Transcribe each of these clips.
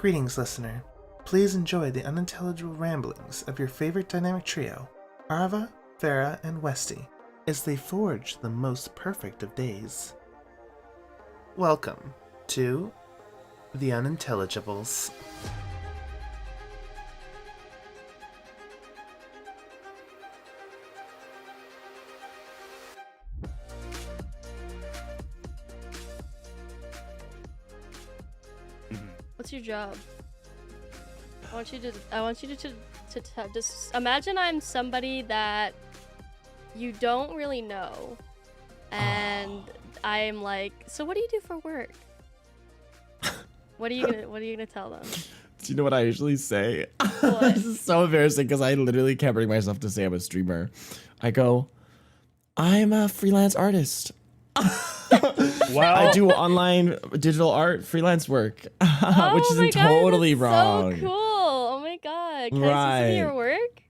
Greetings, listener. Please enjoy the unintelligible ramblings of your favorite dynamic trio, Arva, Ferra, and Westy, as they forge the most perfect of days. Welcome to The Unintelligibles. What's your job? I want you to just imagine I'm somebody that you don't really know, and I'm like, so what do you do for work? What are you gonna tell them? Do you know what I usually say? What? This is so embarrassing because I literally can't bring myself to say I'm a streamer. I go, I'm a freelance artist. Wow. I do online digital art freelance work, Oh which my isn't God, totally that's wrong. So cool! Oh my God! Can I see some of your work?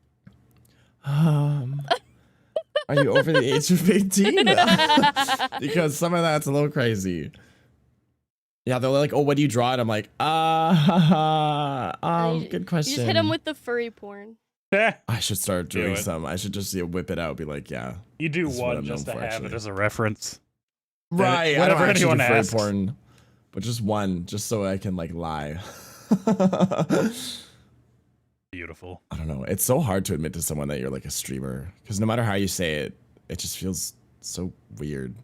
Are you over the age of 18? Because some of that's a little crazy. Yeah, they're like, "Oh, what do you draw?" And I'm like, good question. You just hit them with the furry porn. I should start doing Do it. some. I should just whip it out, be like, yeah. You do This is what one I'm just to known for, have actually. it as a reference. Right. Whenever I don't anyone actually do asks. furry porn, but just one, just so I can like lie. Beautiful. I don't know. It's so hard to admit to someone that you're like a streamer, because no matter how you say it, it just feels so weird.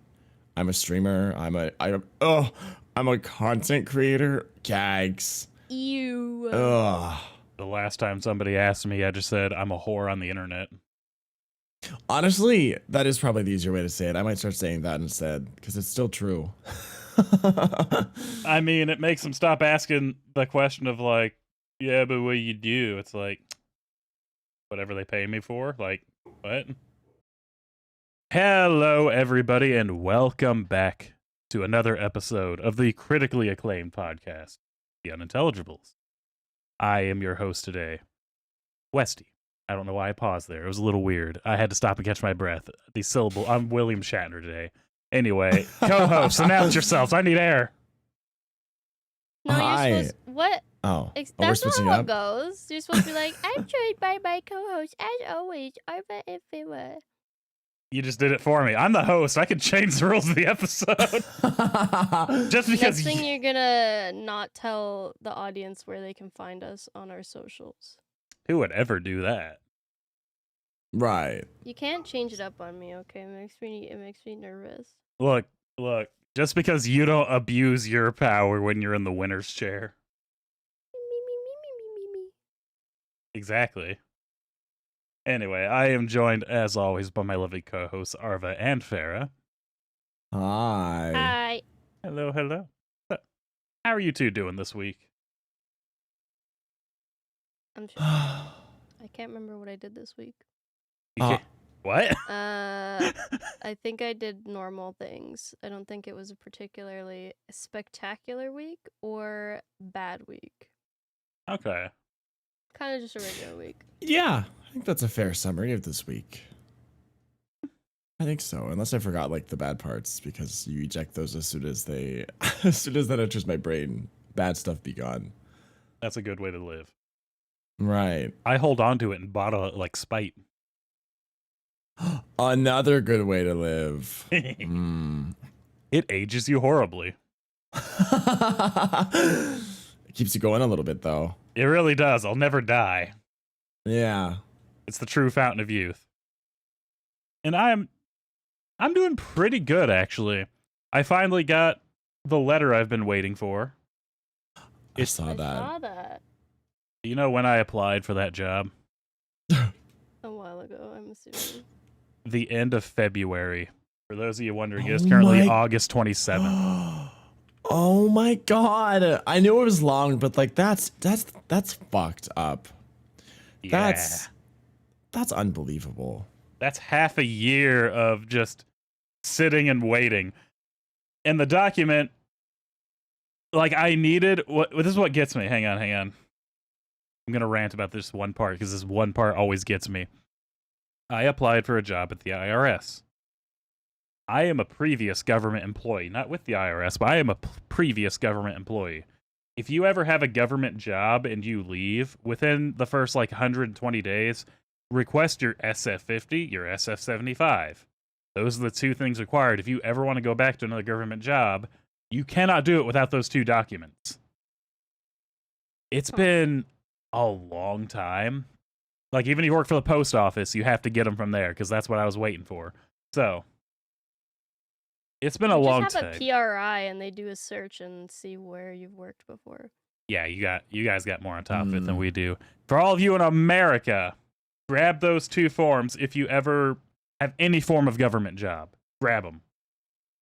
I'm a streamer. I'm a content creator. Gags. Ew. Ugh. The last time somebody asked me, I just said I'm a whore on the internet. Honestly, that is probably the easier way to say it. I might start saying that instead, because it's still true. I mean, it makes them stop asking the question of like, yeah, but what do you do? It's like, whatever they pay me for. Like, what? Hello, everybody, and welcome back to another episode of the critically acclaimed podcast, The Unintelligibles. I am your host today, Westy. I don't know why I paused there. It was a little weird. I had to stop and catch my breath. The syllable. I'm William Shatner today. Anyway, co-hosts, announce yourselves. I need air. No, Hi. you're supposed. What? Oh, That's we're not switching how up. it goes. You're supposed to be like, I'm joined by my co-host, as always, Arva and Ferra. You just did it for me. I'm the host. I can change the rules of the episode. Just because Next thing you're gonna not tell the audience where they can find us on our socials. who would ever do that? Right. You can't change it up on me, okay? It makes me nervous. Look. Just because you don't abuse your power when you're in the winner's chair. Me. Exactly. Anyway, I am joined, as always, by my lovely co-hosts, Arva and Ferra. Hi. Hi. Hello. So, how are you two doing this week? I'm sure. I can't remember what I did this week. What? I think I did normal things. I don't think it was a particularly spectacular week or bad week. Okay. Kind of just a regular week. Yeah, I think that's a fair summary of this week. I think so, unless I forgot like the bad parts, because you eject those as soon as that enters my brain, bad stuff be gone. That's a good way to live. Right. I hold on to it and bottle it like spite. Another good way to live. Mm. It ages you horribly. It keeps you going a little bit though. It really does. I'll never die. Yeah. It's the true fountain of youth. And I'm doing pretty good, actually. I finally got the letter I've been waiting for. I saw I that. saw that You know when I applied for that job? a while ago, I'm assuming. The end of February. For those of you wondering, it is Oh currently my- August 27th. Oh my god. I knew it was long, but like that's fucked up. Yeah. That's unbelievable. That's half a year of just sitting and waiting. And the document, like I needed, this is what gets me. Hang on. I'm going to rant about this one part because this one part always gets me. I applied for a job at the IRS. I am a previous government employee, not with the IRS, but I am a previous government employee. if you ever have a government job and you leave, within the first like 120 days, request your SF-50, your SF-75. Those are the two things required. If you ever want to go back to another government job, you cannot do it without those two documents. It's been a long time. Like, even if you work for the post office, you have to get them from there, because that's what I was waiting for. So, it's been a long just time. have a PRI and they do a search and see where you've worked before. Yeah, you guys got more on top of it than we do. For all of you in America, grab those two forms if you ever have any form of government job. Grab them,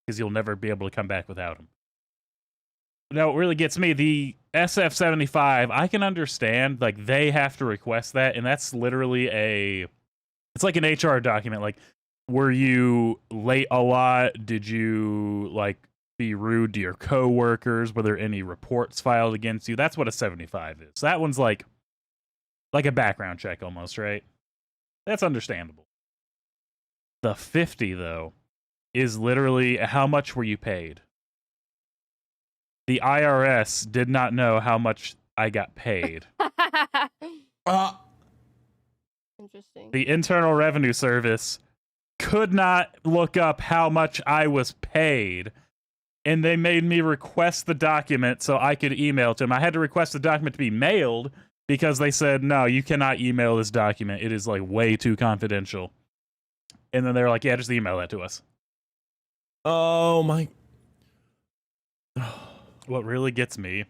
because you'll never be able to come back without them. Now, what really gets me, the SF-75, I can understand, like, they have to request that, and that's literally it's like an HR document. Like, were you late a lot? Did you, like, be rude to your coworkers? Were there any reports filed against you? That's what a 75 is. That one's like a background check almost, right? That's understandable. The 50, though, is literally how much were you paid? The IRS did not know how much I got paid. Interesting. The Internal Revenue Service could not look up how much I was paid, and they made me request the document so I could email it to them. I had to request the document to be mailed because they said, no, you cannot email this document. It is like way too confidential. And then they were like, yeah, just email that to us. Oh my. What really gets me,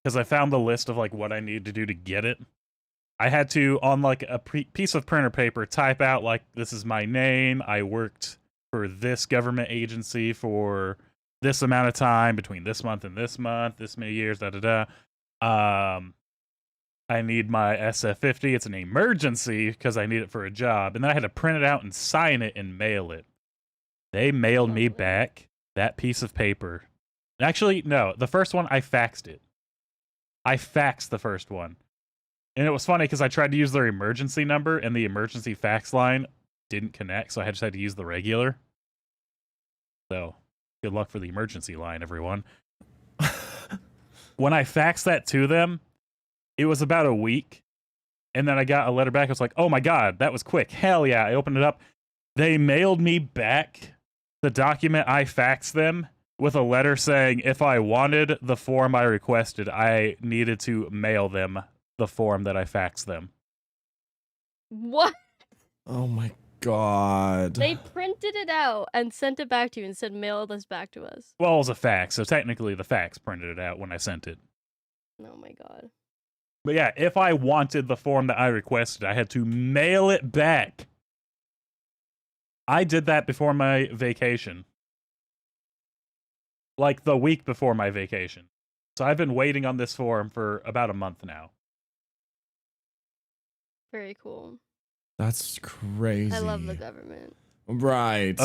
because I found the list of like what I need to do to get it. I had to, on like a piece of printer paper, type out like, this is my name. I worked for this government agency for this amount of time between this month and this month, this many years, I need my SF-50. It's an emergency because I need it for a job. And then I had to print it out and sign it and mail it. They mailed me back that piece of paper. Actually, no, the first one, I faxed it. I faxed the first one. And it was funny because I tried to use their emergency number and the emergency fax line didn't connect, so I just had to use the regular. So, good luck for the emergency line, everyone. When I faxed that to them, it was about a week. And then I got a letter back. I was like, oh my God, that was quick. Hell yeah. I opened it up. They mailed me back the document I faxed them with a letter saying if I wanted the form I requested, I needed to mail them the form that I faxed them. What? Oh my God. They printed it out and sent it back to you and said, mail this back to us. Well, it was a fax, so technically the fax printed it out when I sent it. Oh my God. But yeah, if I wanted the form that I requested, I had to mail it back. I did that before my vacation. Like the week before my vacation. So I've been waiting on this form for about a month now. Very cool. That's crazy. I love the government. Right.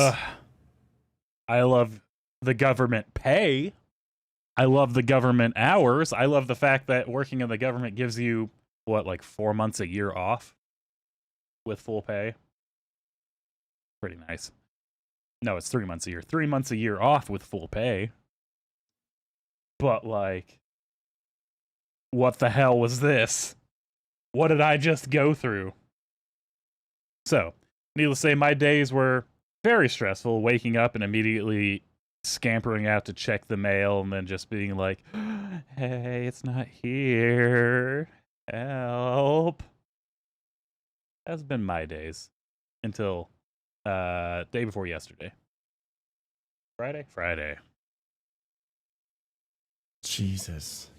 I love the government pay. I love the government hours. I love the fact that working in the government gives you, like 4 months a year off with full pay. Pretty nice. No, it's 3 months a year. 3 months a year off with full pay. But, like, what the hell was this? What did I just go through? So, needless to say, my days were very stressful, waking up and immediately scampering out to check the mail and then just being like, hey, it's not here. Help. That's been my days until day before yesterday. Friday. Jesus.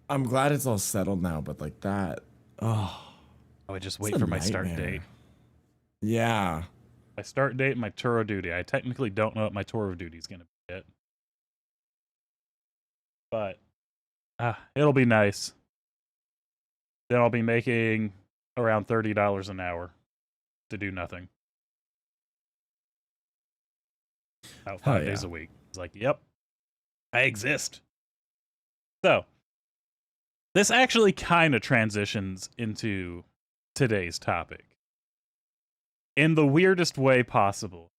I'm glad it's all settled now, but like that, I would just wait for my start date. Yeah. My start date and my tour of duty. I technically don't know what my tour of duty is going to be yet. But it'll be nice. Then I'll be making around $30 an hour to do nothing. About 5 days a week. It's like, yep, I exist. So, this actually kind of transitions into today's topic. In the weirdest way possible.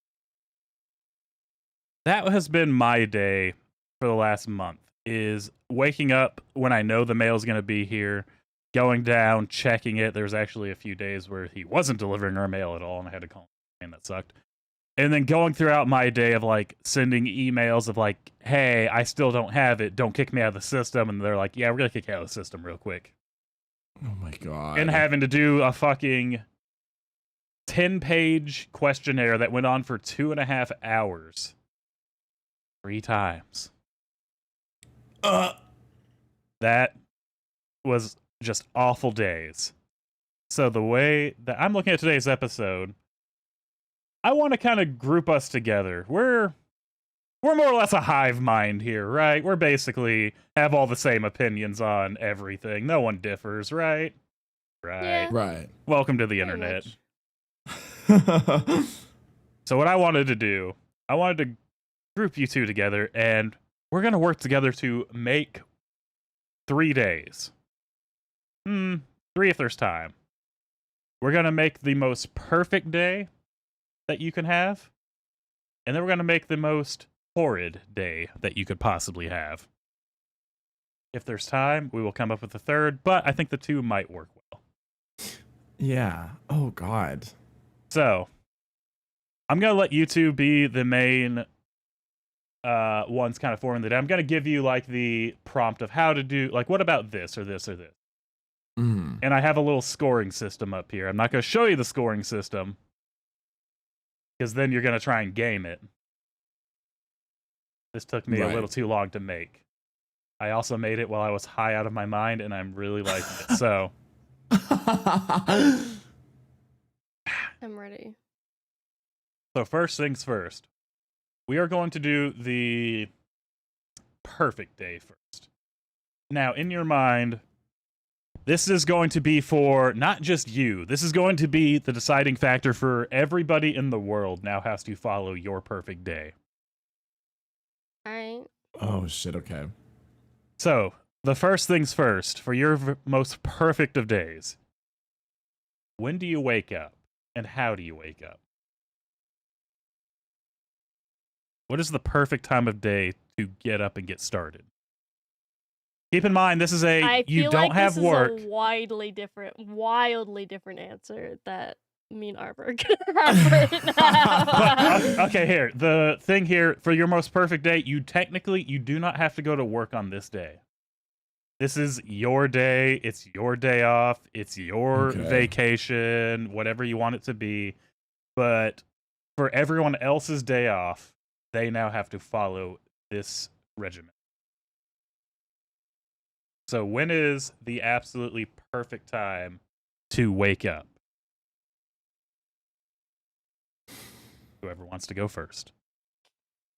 That has been my day for the last month. is waking up when I know the mail's going to be here, going down, checking it. There's actually a few days where he wasn't delivering our mail at all, and I had to call him, and that sucked. And then going throughout my day of like sending emails of like, hey, I still don't have it. Don't kick me out of the system. And they're like, yeah, we're going to kick you out of the system real quick. Oh my god. And having to do a fucking 10-page questionnaire that went on for 2.5 hours. 3 times. That was just awful days. So the way that I'm looking at today's episode, I want to kind of group us together. We're more or less a hive mind here, right? We're basically have all the same opinions on everything. No one differs, right? Right. Yeah. Right. Welcome to the Pretty internet. much. So what I wanted to do, I wanted to group you two together, and we're going to work together to make 3 days. 3 if there's time. We're going to make the most perfect day that you can have, and then we're going to make the most horrid day that you could possibly have. If there's time, we will come up with a third, but I think the 2 might work well. Yeah. Oh god. So, I'm going to let you two be the main ones kind of forming the day. I'm going to give you like the prompt of how to do, like, what about this or this or this? Mm. And I have a little scoring system up here. I'm not going to show you the scoring system, because then you're going to try and game it. This took me a Right. little too long to make. I also made it while I was high out of my mind, and I'm really liking it. So, I'm ready. first things first. We are going to do the perfect day first. Now, in your mind, this is going to be for not just you. This is going to be the deciding factor for everybody in the world now has to follow your perfect day. Alright. Oh shit, okay. So, the first things first, for your most perfect of days, when do you wake up, and how do you wake up? What is the perfect time of day to get up and get started? Keep in mind, this is I you feel don't like have this work. is a wildly different answer that me and Arva are gonna have right now. But, okay, here. The thing here, for your most perfect day, you do not have to go to work on this day. This is your day. It's your day off. It's your Okay. vacation, whatever you want it to be. But for everyone else's day off, they now have to follow this regimen. So when is the absolutely perfect time to wake up? Whoever wants to go first.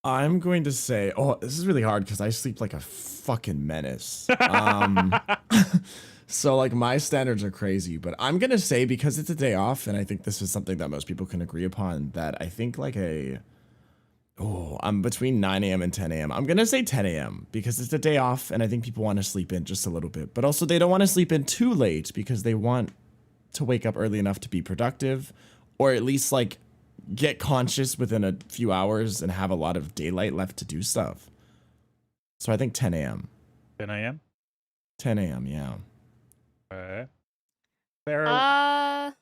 I'm going to say, oh, this is really hard because I sleep like a fucking menace. So like my standards are crazy, but I'm going to say, because it's a day off, and I think this is something that most people can agree upon, that I think like I'm between 9 a.m. and 10 a.m. I'm going to say 10 a.m. because it's a day off, and I think people want to sleep in just a little bit, but also they don't want to sleep in too late because they want to wake up early enough to be productive, or at least like get conscious within a few hours and have a lot of daylight left to do stuff. So I think 10 a.m. 10 a.m.? 10 a.m., yeah. Okay. Farrah,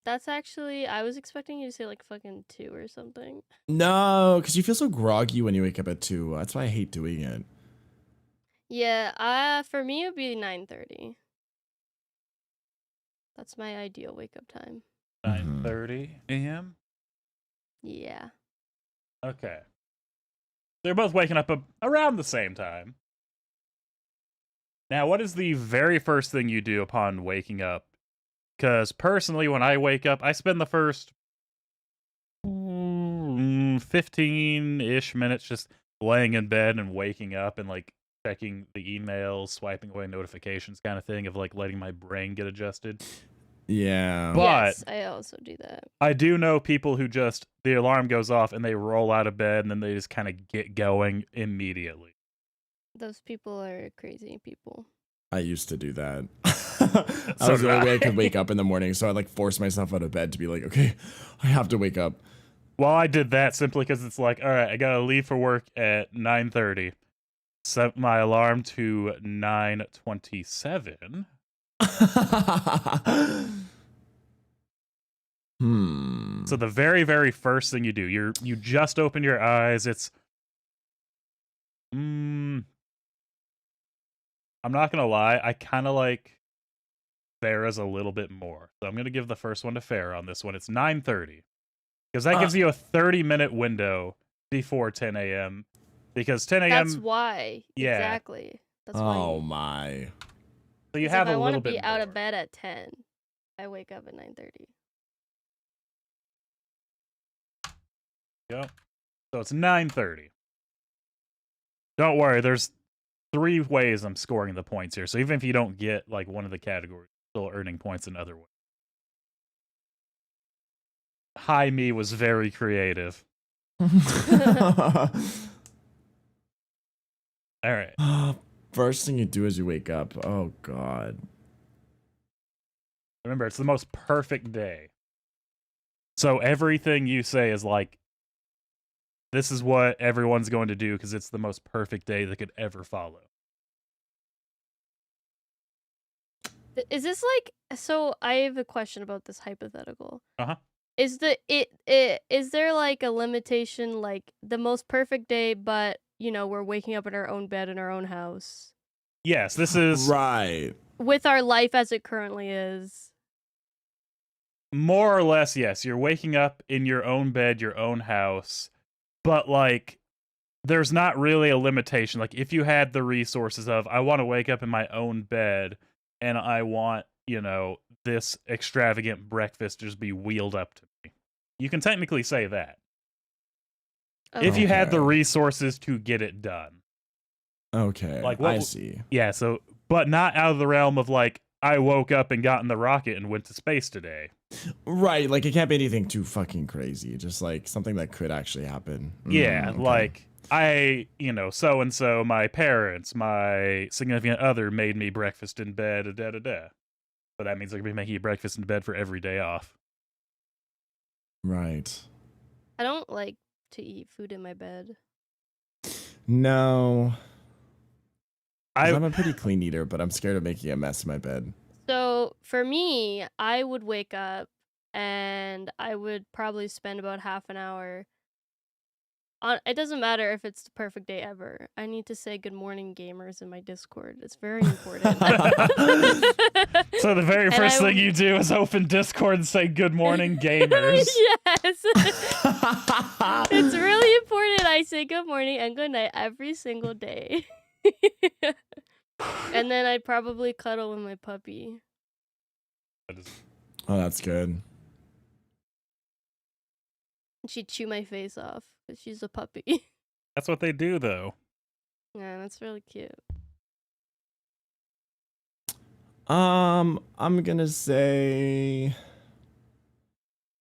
That's actually, I was expecting you to say like fucking 2 or something. No, because you feel so groggy when you wake up at 2. That's why I hate doing it. Yeah, for me it would be 9:30. That's my ideal wake up time. 9:30 a.m.? Yeah. Okay. They're both waking up around the same time. Now, what is the very first thing you do upon waking up? Because personally, when I wake up, I spend the first 15-ish minutes just laying in bed and waking up and like checking the emails, swiping away notifications kind of thing, of like letting my brain get adjusted. Yeah. But yes, I also do that. I do know people who just, the alarm goes off and they roll out of bed and then they just kind of get going immediately. Those people are crazy people. I used to do that. That was the only way I could wake up in the morning, so I like force myself out of bed to be like, okay, I have to wake up. Well, I did that simply because it's like, all right, I gotta leave for work at 9:30. set my alarm to 9:27. So the very, very first thing you do, you just open your eyes. It's I'm not gonna lie, I kind of like Farrah's a little bit more. So I'm gonna give the first one to Farrah on this one. It's 9:30 because that gives you a 30-minute window before 10 a.m. Because 10 a.m. That's why. Yeah. Exactly. That's why. Oh my. So you 'Cause have if a I want little to bit be out more. of bed at 10, I wake up at 9:30. Yep. So it's 9:30. Don't worry, there's 3 ways I'm scoring the points here. So even if you don't get like one of the categories, you're still earning points another way. Hi Me was very creative. All right. First thing you do as you wake up. Oh god. Remember, it's the most perfect day. So everything you say is like, this is what everyone's going to do because it's the most perfect day that could ever follow. Is this like so? I have a question about this hypothetical. Uh-huh. Is is there like a limitation, like the most perfect day, but we're waking up in our own bed in our own house Yes, this is Right. with our life as it currently is? more or less, yes. You're waking up in your own bed, your own house, but like, there's not really a limitation. Like, if you had the resources of, I want to wake up in my own bed and I want, this extravagant breakfast just be wheeled up to me, you can technically say that. If you had the Okay. resources to get it done. Okay. Like, what I see. Yeah, so, but not out of the realm of like, I woke up and got in the rocket and went to space today. Right, like it can't be anything too fucking crazy. Just like something that could actually happen. Yeah, Okay. like I, so and so, my parents, my significant other made me breakfast in bed, da da da. So that means they're gonna be making you breakfast in bed for every day off. Right. I don't like to eat food in my bed. No. 'Cause I'm I a pretty clean eater, but I'm scared of making a mess in my bed. So for me, I would wake up and I would probably spend about half an hour on. It doesn't matter if it's the perfect day ever. I need to say good morning, gamers, in my Discord. It's very important. so the very And first I thing w- you do is open Discord and say good morning, gamers. Yes. It's really important I say good morning and good night every single day. And then I'd probably cuddle with my puppy. Oh, that's good. And she'd chew my face off because she's a puppy. That's what they do, though. Yeah, that's really cute. I'm gonna say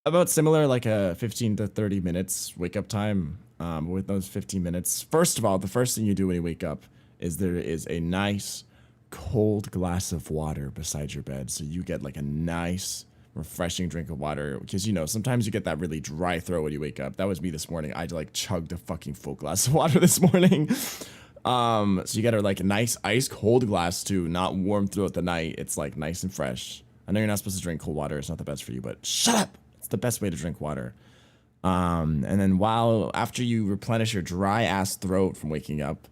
about similar, like a 15 to 30 minutes wake up time. With those 15 minutes, first of all, the first thing you do when you wake up is there is a nice cold glass of water beside your bed, so you get like a nice refreshing drink of water, because sometimes you get that really dry throat when you wake up. That was me this morning. I like chugged a fucking full glass of water this morning. So you get like a nice ice cold glass too, not warm throughout the night. It's like nice and fresh. I know you're not supposed to drink cold water. It's not the best for you, but shut up. It's the best way to drink water. And then after you replenish your dry ass throat from waking up,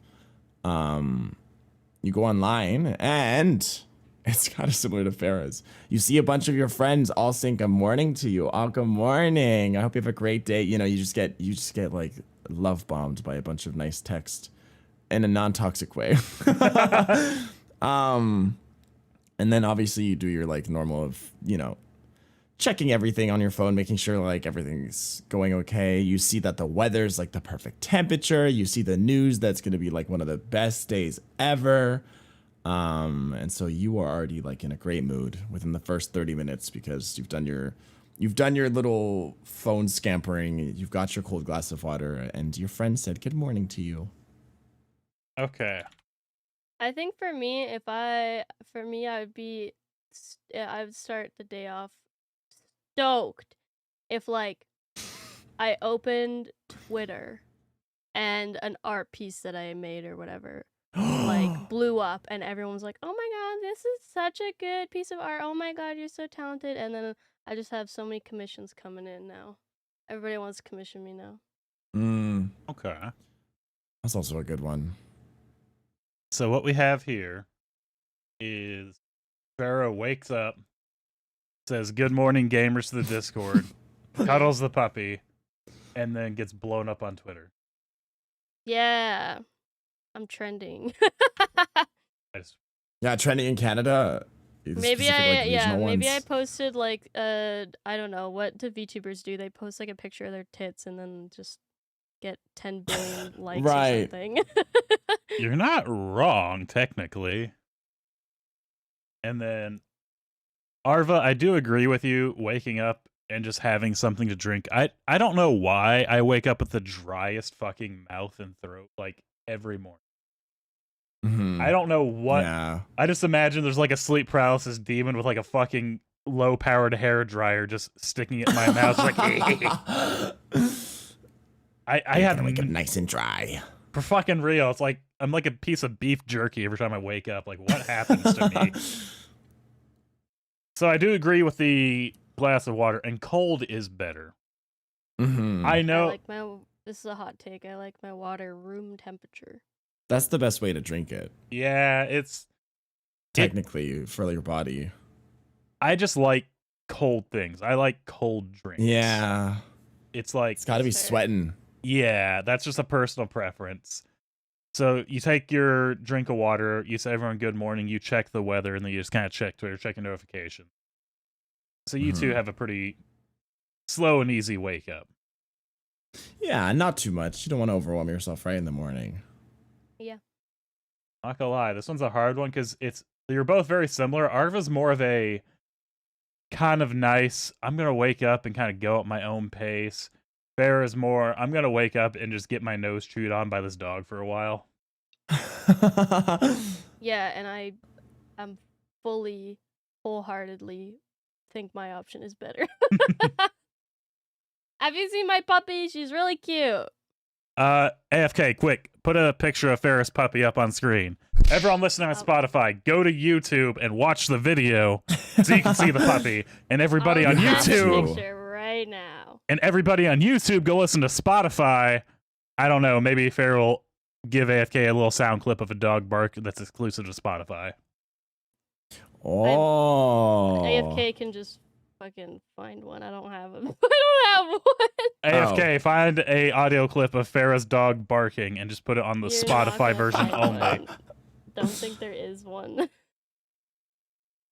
you go online, and it's kind of similar to Farrah's. You see a bunch of your friends all saying good morning to you. Oh, good morning. I hope you have a great day. You just get like love bombed by a bunch of nice text in a non-toxic way. And then obviously you do your like normal of, checking everything on your phone, making sure like everything's going okay. You see that the weather's like the perfect temperature. You see the news that's going to be like one of the best days ever. And so you are already like in a great mood within the first 30 minutes because you've done your little phone scampering. You've got your cold glass of water, and your friend said good morning to you. Okay. I think for me, I would start the day off stoked if like I opened Twitter and an art piece that I made or whatever blew up, and everyone was like, "Oh my god, this is such a good piece of art. Oh my god, you're so talented." And then I just have so many commissions coming in now. Everybody wants to commission me now. Okay. That's also a good one. So what we have here is Farrah wakes up, says "Good morning, gamers" to the Discord, cuddles the puppy, and then gets blown up on Twitter. Yeah, I'm trending. Yeah, trending in Canada. Maybe specific, regional maybe I ones. posted like I don't know, what do VTubers do? They post like a picture of their tits and then just get 10 billion likes or Right. something. You're not wrong, technically. And then, Arva, I do agree with you, waking up and just having something to drink. I don't know why I wake up with the driest fucking mouth and throat, like, every morning. I don't know what. Yeah. I just imagine there's like a sleep paralysis demon with like a fucking low-powered hair dryer just sticking it in my mouth. Like, I have to wake up nice and dry. For fucking real, it's like I'm like a piece of beef jerky every time I wake up. Like, what happens to me? So I do agree with the glass of water, and cold is better. I know. This is a hot take. I like my water room temperature. That's the best way to drink it. Yeah, it's technically for your body. I just like cold things. I like cold drinks. Yeah. It's like it's got to be sweating. Yeah, that's just a personal preference. So you take your drink of water, you say everyone good morning, you check the weather, and then you just kind of check Twitter, check your notification. So you two have a pretty slow and easy wake up. Yeah, not too much. You don't want to overwhelm yourself right in the morning. Yeah. Not gonna lie, this one's a hard one because you're both very similar. Arva's more of a kind of nice, I'm gonna wake up and kind of go at my own pace. Farrah's more, I'm gonna wake up and just get my nose chewed on by this dog for a while. Yeah, and I'm fully, wholeheartedly think my option is better. Have you seen my puppy? She's really cute. AFK, quick, put a picture of Farrah's puppy up on screen. Everyone listening on Spotify, go to YouTube and watch the video so you can see the puppy. And everybody on YouTube, picture right now. And everybody on YouTube, go listen to Spotify. I don't know, maybe Farrah will give AFK a little sound clip of a dog bark that's exclusive to Spotify. Oh. AFK can just fucking find one. I don't have one. I don't have one. AFK, find a audio clip of Farrah's dog barking and just put it on the Spotify version only. Don't think there is one.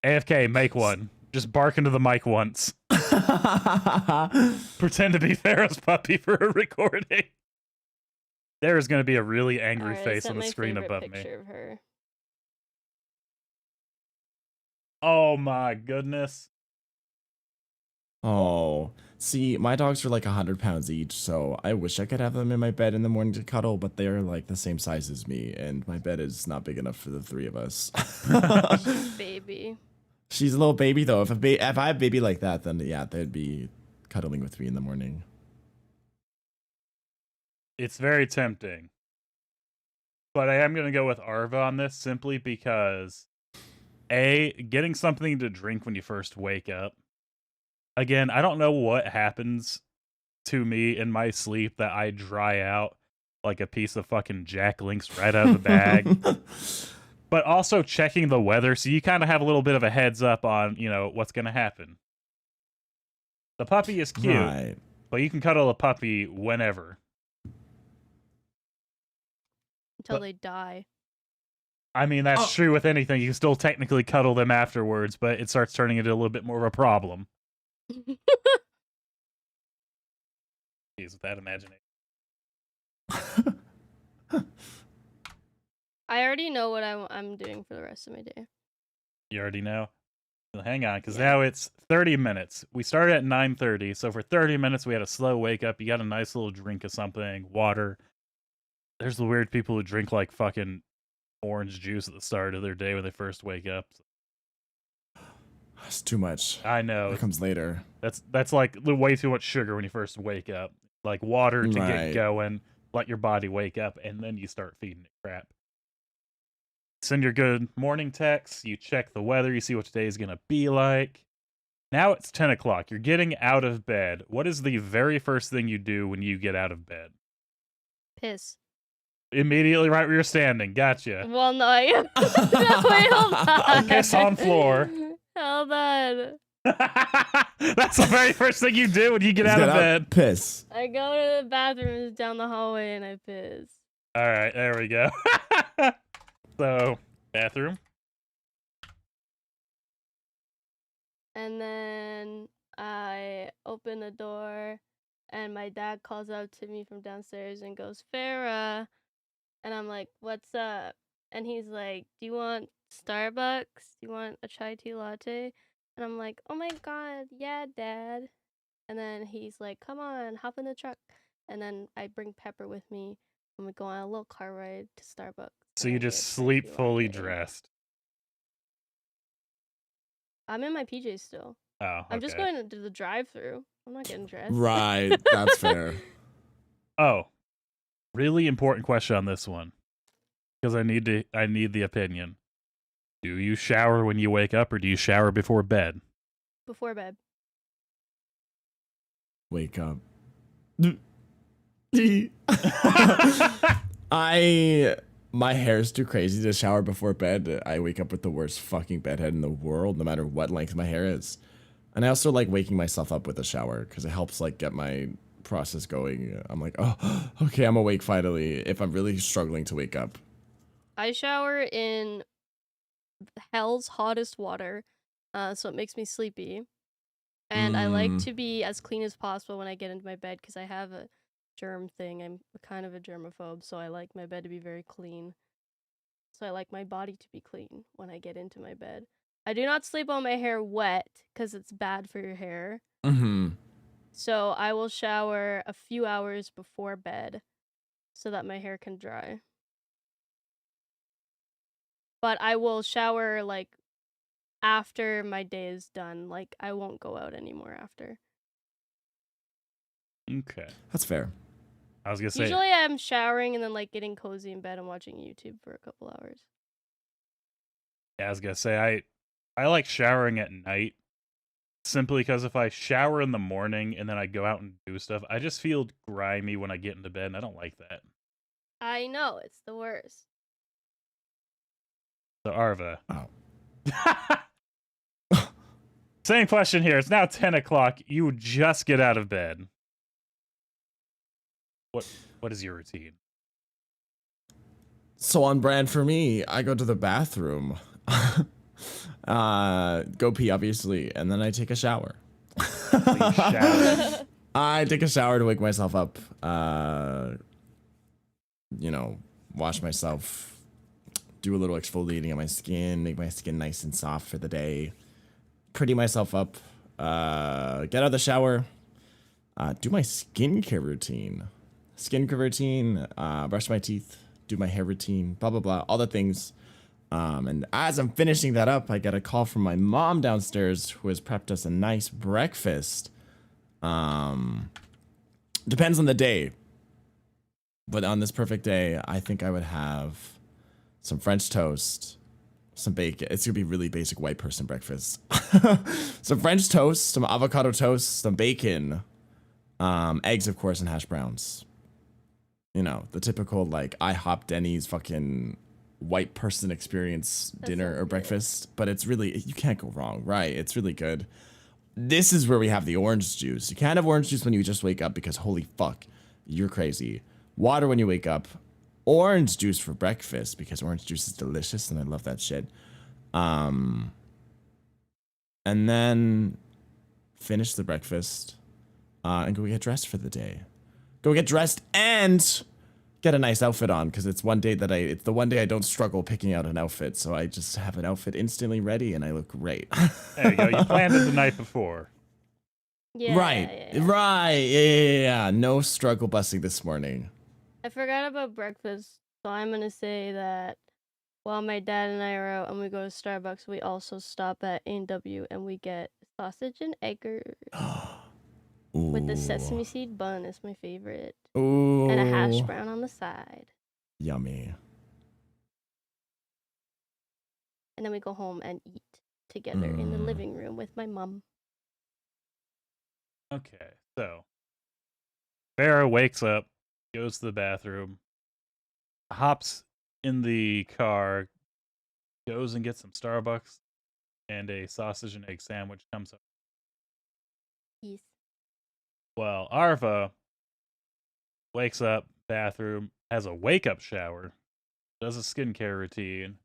AFK, make one. Just bark into the mic once. Pretend to be Farrah's puppy for a recording. There is going to be a really angry face on the screen above me. Of her. Oh my goodness. Oh, see, my dogs are like 100 pounds each, so I wish I could have them in my bed in the morning to cuddle, but they're like the same size as me, and my bed is not big enough for the three of us. She's a baby. She's a little baby, though. If I have a baby like that, then yeah, they'd be cuddling with me in the morning. It's very tempting. But I am going to go with Arva on this simply because, A, getting something to drink when you first wake up. Again, I don't know what happens to me in my sleep that I dry out like a piece of fucking Jack Links right out of the bag. But also checking the weather, so you kind of have a little bit of a heads up on, what's going to happen. The puppy is cute, right, but you can cuddle a puppy whenever. Until they die. I mean, that's true with anything. You can still technically cuddle them afterwards, but it starts turning into a little bit more of a problem. Jeez, with that imagination. I already know what I'm doing for the rest of my day. You already know? Well, hang on, because now it's 30 minutes. We started at 9:30, so for 30 minutes we had a slow wake up. You got a nice little drink of something, water. There's the weird people who drink like fucking orange juice at the start of their day when they first wake up. It's too much. I know. It comes later. That's like way too much sugar when you first wake up. Like water to Right. get going, let your body wake up, and then you start feeding it crap. send your good morning texts, you check the weather, you see what today is going to be like. Now it's 10 o'clock. You're getting out of bed. What is the very first thing you do when you get out of bed? Piss. Immediately right where you're standing. Gotcha. Well, no, wait, hold on. Piss on floor. Hold on. That's the very first thing you do when you get out of bed. Piss. I go to the bathroom down the hallway and I piss. All right, there we go. So, bathroom. And then I open the door and my dad calls out to me from downstairs and goes, Farah. And I'm like, what's up? And he's like, do you want Starbucks? Do you want a chai tea latte? And I'm like, oh my God, yeah, Dad. And then he's like, come on, hop in the truck. And then I bring Pepper with me and we go on a little car ride to Starbucks. So and you I just get chai sleep tea fully latte. dressed. I'm in my PJs still. Oh, I'm just okay. going to the drive-through. I'm not getting dressed. Right, that's fair. Oh, really important question on this one, because I need the opinion. Do you shower when you wake up, or do you shower before bed? Before bed. Wake up. My hair's too crazy to shower before bed. I wake up with the worst fucking bedhead in the world, no matter what length my hair is. And I also like waking myself up with a shower because it helps like get my process going. I'm like, oh, okay, I'm awake finally. If I'm really struggling to wake up, I shower in hell's hottest water, so it makes me sleepy. And I like to be as clean as possible when I get into my bed because I have a germ thing. I'm kind of a germaphobe, so I like my bed to be very clean. So I like my body to be clean when I get into my bed. I do not sleep on my hair wet because it's bad for your hair. Mm-hmm. So I will shower a few hours before bed so that my hair can dry. But I will shower like after my day is done. Like I won't go out anymore after. Okay. That's fair. I was gonna say. Usually I'm showering and then like getting cozy in bed and watching YouTube for a couple hours. Yeah, I was gonna say I like showering at night simply because if I shower in the morning and then I go out and do stuff, I just feel grimy when I get into bed, and I don't like that. I know, it's the worst. So Arva. Oh. Same question here. It's now 10 o'clock. You just get out of bed. What is your routine? So on brand for me, I go to the bathroom, go pee obviously, and then I take a shower. Please shower. I take a shower to wake myself up. Wash myself, do a little exfoliating on my skin, make my skin nice and soft for the day. Pretty myself up, get out of the shower, do my skincare routine. Brush my teeth, do my hair routine, blah, blah, blah, all the things. And as I'm finishing that up, I get a call from my mom downstairs who has prepped us a nice breakfast. Depends on the day. But on this perfect day, I think I would have some French toast, some bacon. It's going to be really basic white person breakfast. Some French toast, some avocado toast, some bacon, eggs, of course, and hash browns. You know, the typical, like, IHOP Denny's fucking white person experience dinner or breakfast. But it's really, you can't go wrong, right? It's really good. This is where we have the orange juice. You can't have orange juice when you just wake up because, holy fuck, you're crazy. Water when you wake up. Orange juice for breakfast because orange juice is delicious and I love that shit. And then finish the breakfast and go get dressed for the day. Go get dressed and get a nice outfit on because it's the one day I don't struggle picking out an outfit. So I just have an outfit instantly ready and I look great. There you go. You planned it the night before. Yeah. Right. Yeah. Right. Yeah. No struggle busing this morning. I forgot about breakfast, so I'm gonna say that while my dad and I are out and we go to Starbucks, we also stop at A&W and we get sausage and eggers with the sesame seed bun is my favorite. Ooh. And a hash brown on the side. Yummy. and then we go home and eat together in the living room with my mom. Okay, so Farrah wakes up, goes to the bathroom, hops in the car, goes and gets some Starbucks, and a sausage and egg sandwich comes up. Yes. Well, Arva wakes up, bathroom, has a wake-up shower, does a skincare routine,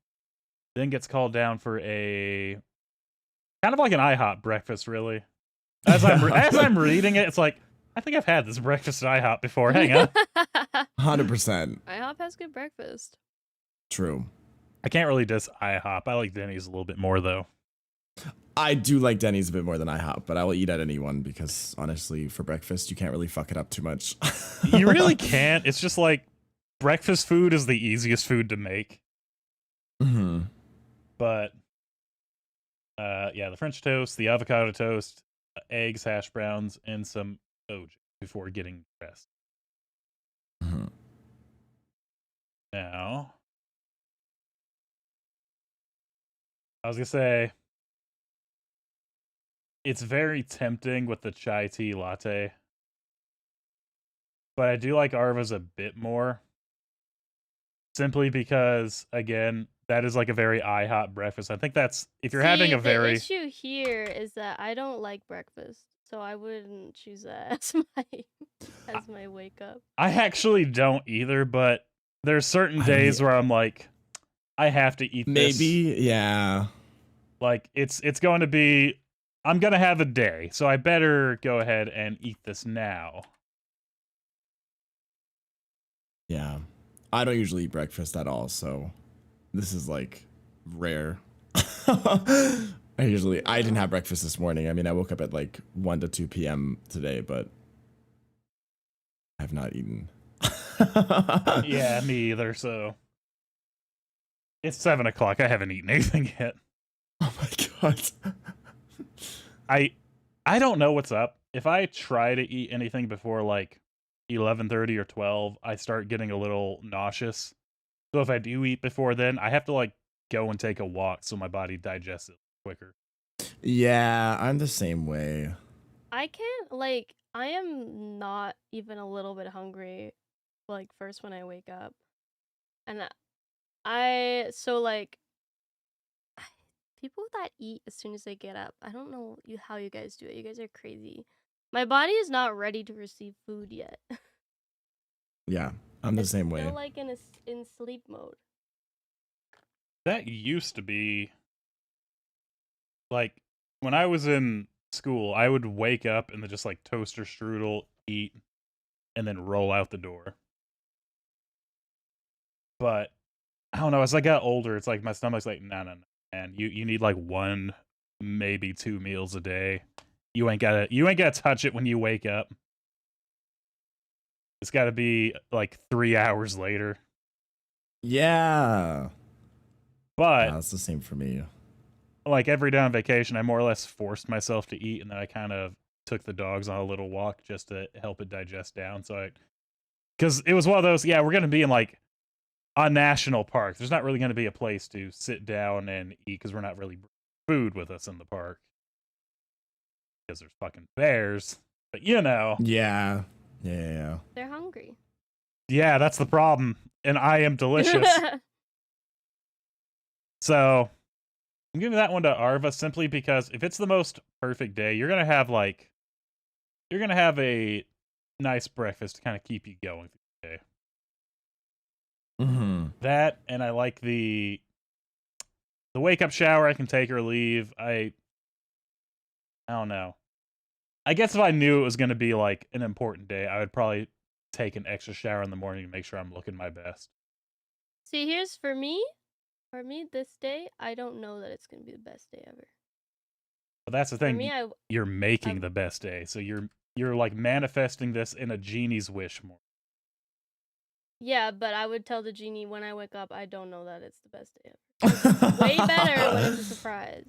then gets called down for a kind of like an IHOP breakfast, really. As I'm reading it, it's like, I think I've had this breakfast at IHOP before. Hang on. 100%. IHOP has good breakfast. True. I can't really diss IHOP. I like Denny's a little bit more, though. I do like Denny's a bit more than IHOP, but I will eat at anyone because honestly, for breakfast, you can't really fuck it up too much. You really can't. It's just like breakfast food is the easiest food to make. Mm-hmm. But yeah, the French toast, the avocado toast, eggs, hash browns, and some OJ before getting dressed. Mm-hmm. Now, I was gonna say, it's very tempting with the chai tea latte, but I do like Arva's a bit more, simply because, again, that is like a very IHOP breakfast. I think that's, if you're having a very... The issue here is that I don't like breakfast, so I wouldn't choose that as my wake up. I actually don't either, but there's certain days where I'm like, I have to eat this. Maybe, yeah. Like, it's going to be, I'm going to have a day, so I better go ahead and eat this now. Yeah. I don't usually eat breakfast at all, so this is like rare. I didn't have breakfast this morning. I mean, I woke up at like 1 to 2 p.m. today, but I have not eaten. Yeah, me either, so. It's 7 o'clock. I haven't eaten anything yet. Oh my god. I don't know what's up. If I try to eat anything before like 11:30 or 12, I start getting a little nauseous. So if I do eat before then, I have to like go and take a walk so my body digests it quicker. Yeah, I'm the same way. I can't, like, I am not even a little bit hungry, like, first when I wake up. And so, like, people that eat as soon as they get up, I don't know how you guys do it. You guys are crazy. My body is not ready to receive food yet. Yeah, I'm the same way. Still like in sleep mode. That used to be like when I was in school, I would wake up and then just like toaster strudel, eat, and then roll out the door. But I don't know, as I got older, it's like my stomach's like, no, man, you need like 1, maybe 2 meals a day. You ain't gotta touch it when you wake up. It's gotta be like 3 hours later. Yeah. But it's the same for me. Like every day on vacation, I more or less forced myself to eat, and then I kind of took the dogs on a little walk just to help it digest down. So because it was one of those, yeah, we're gonna be in like a national park. There's not really gonna be a place to sit down and eat because we're not really food with us in the park because there's fucking bears. But you know, yeah. They're hungry. Yeah, that's the problem, and I am delicious. So I'm giving that one to Arva simply because if it's the most perfect day, you're gonna have a nice breakfast to kind of keep you going through the day. Mm-hmm. That, and I like the wake up shower. I can take or leave. I don't know. I guess if I knew it was gonna be like an important day, I would probably take an extra shower in the morning to make sure I'm looking my best. See, here's for me, this day, I don't know that it's gonna be the best day ever. But that's the thing. For me, you're making the best day, so you're like manifesting this in a genie's wish more. Yeah, but I would tell the genie when I wake up, I don't know that it's the best day ever. Way better when it's a surprise.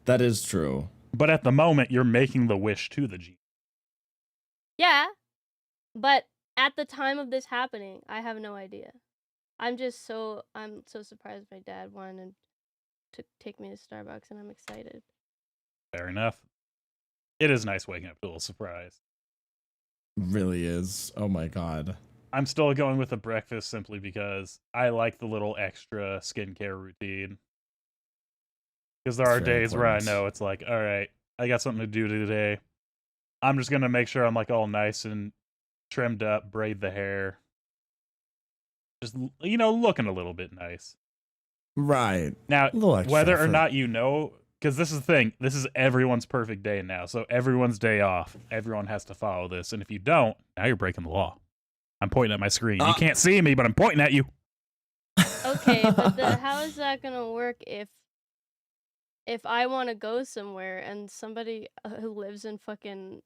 That is true. But at the moment, you're making the wish to the genie. Yeah, but at the time of this happening, I have no idea. I'm so surprised my dad won, and to take me to Starbucks, and I'm excited. Fair enough. It is nice waking up to a little surprise. Really is. Oh my god. I'm still going with a breakfast simply because I like the little extra skincare routine. Because there It's are very days where I important. know it's like, all right, I got something to do today. I'm just gonna make sure I'm like all nice and trimmed up, braid the hair, just looking a little bit nice. Right. Now, A little extra whether or effort. not because this is the thing, this is everyone's perfect day now. So everyone's day off. Everyone has to follow this, and if you don't, now you're breaking the law. I'm pointing at my screen. You can't see me, but I'm pointing at you. Okay, but how is that gonna work if I want to go somewhere and somebody who lives in fucking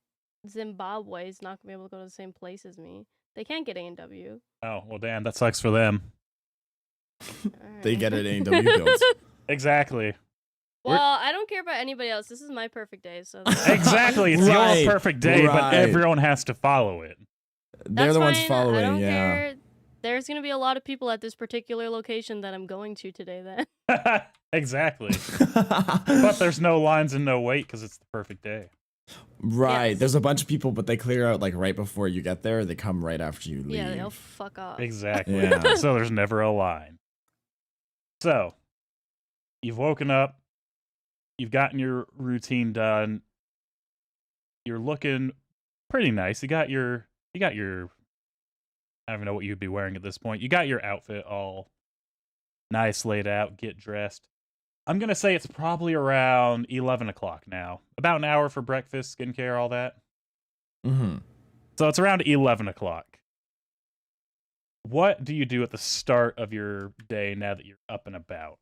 Zimbabwe is not gonna be able to go to the same place as me? They can't get A&W. Oh, well, damn, that sucks for them. They get Alright. it A&W built. Exactly. Well, I don't care about anybody else. This is my perfect day, so Exactly. It's Right, your perfect day, but right. everyone has to follow it. They're that's the ones fine. following, I don't yeah. care. There's gonna be a lot of people at this particular location that I'm going to today. Then. Exactly. But there's no lines and no wait because it's the perfect day. Right. Yes. There's a bunch of people, but they clear out like right before you get there. They come right after you leave. Yeah, they'll fuck off. Exactly. Yeah. So there's never a line. So you've woken up, you've gotten your routine done, you're looking pretty nice. You got your I don't even know what you'd be wearing at this point. You got your outfit all nice, laid out, get dressed. I'm going to say it's probably around 11 o'clock now. About an hour for breakfast, skincare, all that. Mm-hmm. So it's around 11 o'clock. What do you do at the start of your day now that you're up and about?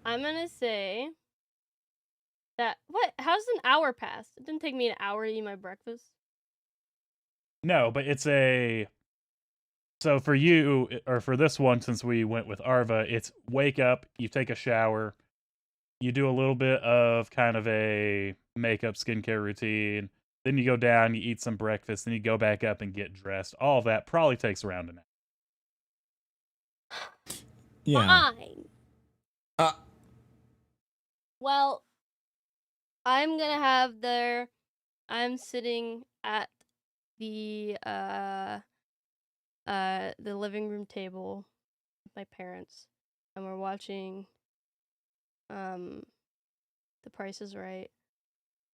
I'm gonna say that how's an hour pass? It didn't take me an hour to eat my breakfast. No, but it's so for you, or for this one, since we went with Arva, it's wake up, you take a shower, you do a little bit of kind of a makeup, skincare routine, then you go down, you eat some breakfast, then you go back up and get dressed. All of that probably takes around an hour. Yeah. Fine. Well, I'm gonna have I'm sitting at the living room table with my parents, and we're watching The Price is Right.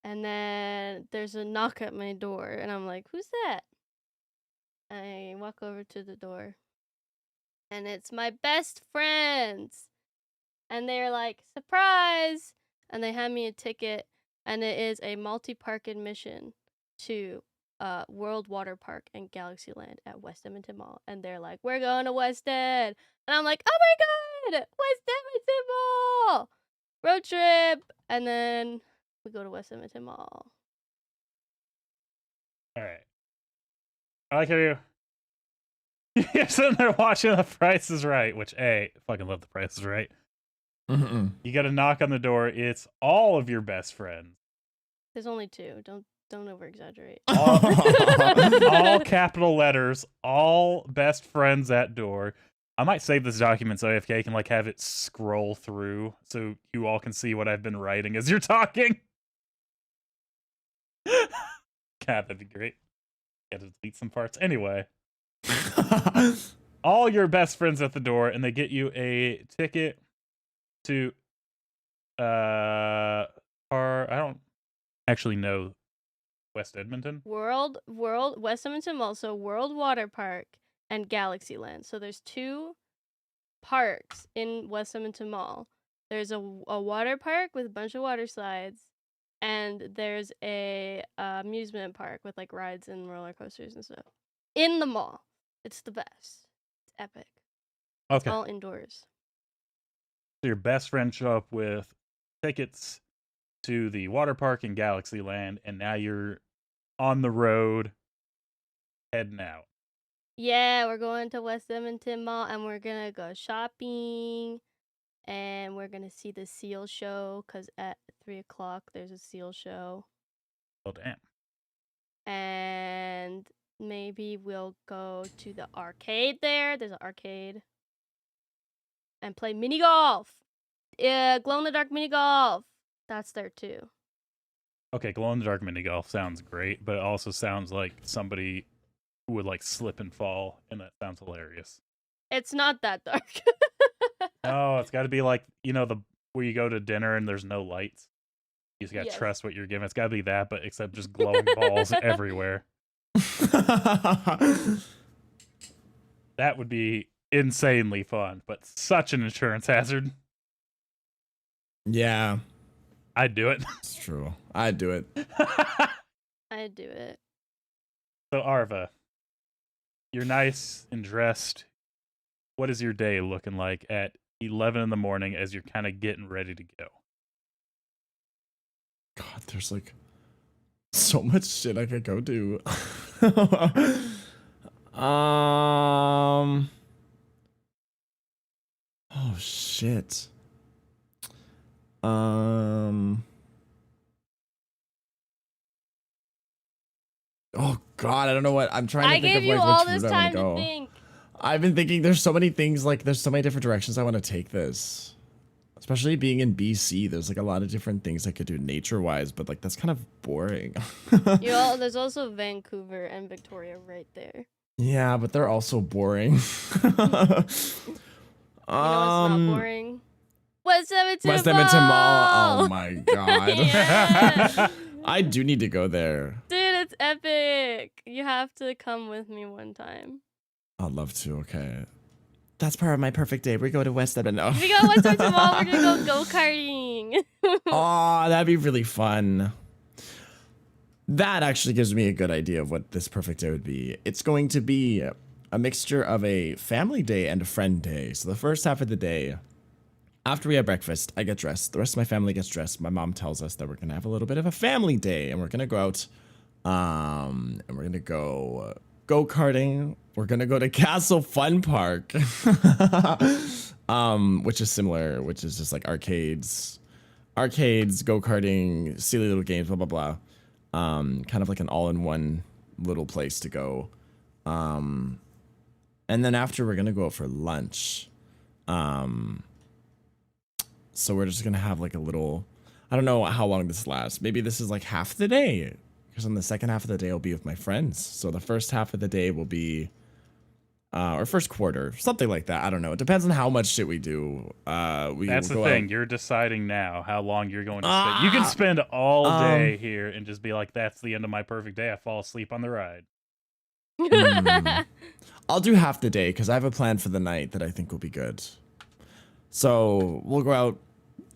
And then there's a knock at my door, and I'm like, "Who's that?" I walk over to the door, and it's my best friends. And they're like, "Surprise!" And they hand me a ticket, and it is a multi-park admission to World Water Park and Galaxyland at West Edmonton Mall. And they're like, "We're going to West Ed." And I'm like, "Oh my god! West Edmonton Mall! Road trip!" And then we go to West Edmonton Mall. All right. I like how you're sitting there watching The Price is Right, which, fucking love The Price is Right. Mm-hmm. You got a knock on the door. It's all of your best friends. There's only two. Don't over exaggerate. All capital letters, all best friends at door. I might save this document so AFK can like have it scroll through so you all can see what I've been writing as you're talking. God, that'd be great. Gotta delete some parts. Anyway. All your best friends at the door, and they get you a ticket to I don't actually know West Edmonton. West Edmonton Mall, so World Water Park and Galaxyland. So there's two parks in West Edmonton Mall. There's a water park with a bunch of water slides, and there's a amusement park with like rides and roller coasters and stuff. In the mall. It's the best. It's epic. It's Okay. all indoors. So your best friend show up with tickets to the water park in Galaxyland, and now you're on the road heading out. Yeah, we're going to West Edmonton Mall, and we're gonna go shopping, and we're gonna see the seal show, because at 3 o'clock there's a seal show. Oh, damn. And maybe we'll go to the arcade there. There's an arcade. and play mini golf. Glow in the dark mini golf. That's there too. Okay, glow in the dark mini golf sounds great, but it also sounds like somebody who would like slip and fall, and that sounds hilarious. It's not that dark. No, it's got to be like, you know, the where you go to dinner and there's no lights. You just got to Yes. trust what you're given. It's got to be that, but except just glowing balls everywhere. That would be insanely fun, but such an insurance hazard. Yeah, I'd do it. it's true. I'd do it. I'd do it. So, Arva, you're nice and dressed. What is your day looking like at 11 in the morning as you're kind of getting ready to go? God, there's like so much shit I could go do. Oh shit. Oh God, I don't know what I'm trying to I think gave of. you Like, all which this route I time wanna to go. think. I've been thinking there's so many things, like there's so many different directions I want to take this. Especially being in BC, there's like a lot of different things I could do nature-wise, but like that's kind of boring. There's also Vancouver and Victoria right there. Yeah, but they're also boring. You know what's not boring? West Edmonton West Edmonton Mall. Mall. Oh my God. Yeah. I do need to go there. Dude, it's epic. You have to come with me one time. I'd love to. Okay. That's part of my perfect day. We go to West Edmonton. We go West Edmonton Mall. We're gonna go karting. Oh, that'd be really fun. That actually gives me a good idea of what this perfect day would be. It's going to be a mixture of a family day and a friend day. So the first half of the day, after we have breakfast, I get dressed. The rest of my family gets dressed. My mom tells us that we're gonna have a little bit of a family day, and we're gonna go out, and we're gonna go go-karting. We're gonna go to Castle Fun Park, which is similar, which is just like arcades, go-karting, silly little games, blah blah blah. Kind of like an all-in-one little place to go. And then after we're gonna go out for lunch. So we're just gonna have like a little, I don't know how long this lasts. Maybe this is like half the day, because on the second half of the day I'll be with my friends. So the first half of the day will be, or first quarter, something like that. I don't know. It depends on how much shit we do. That's the go thing. out. You're deciding now how long you're going to spend. You can spend all day here and just be like, that's the end of my perfect day. I fall asleep on the ride. I'll do half the day because I have a plan for the night that I think will be good. So we'll go out,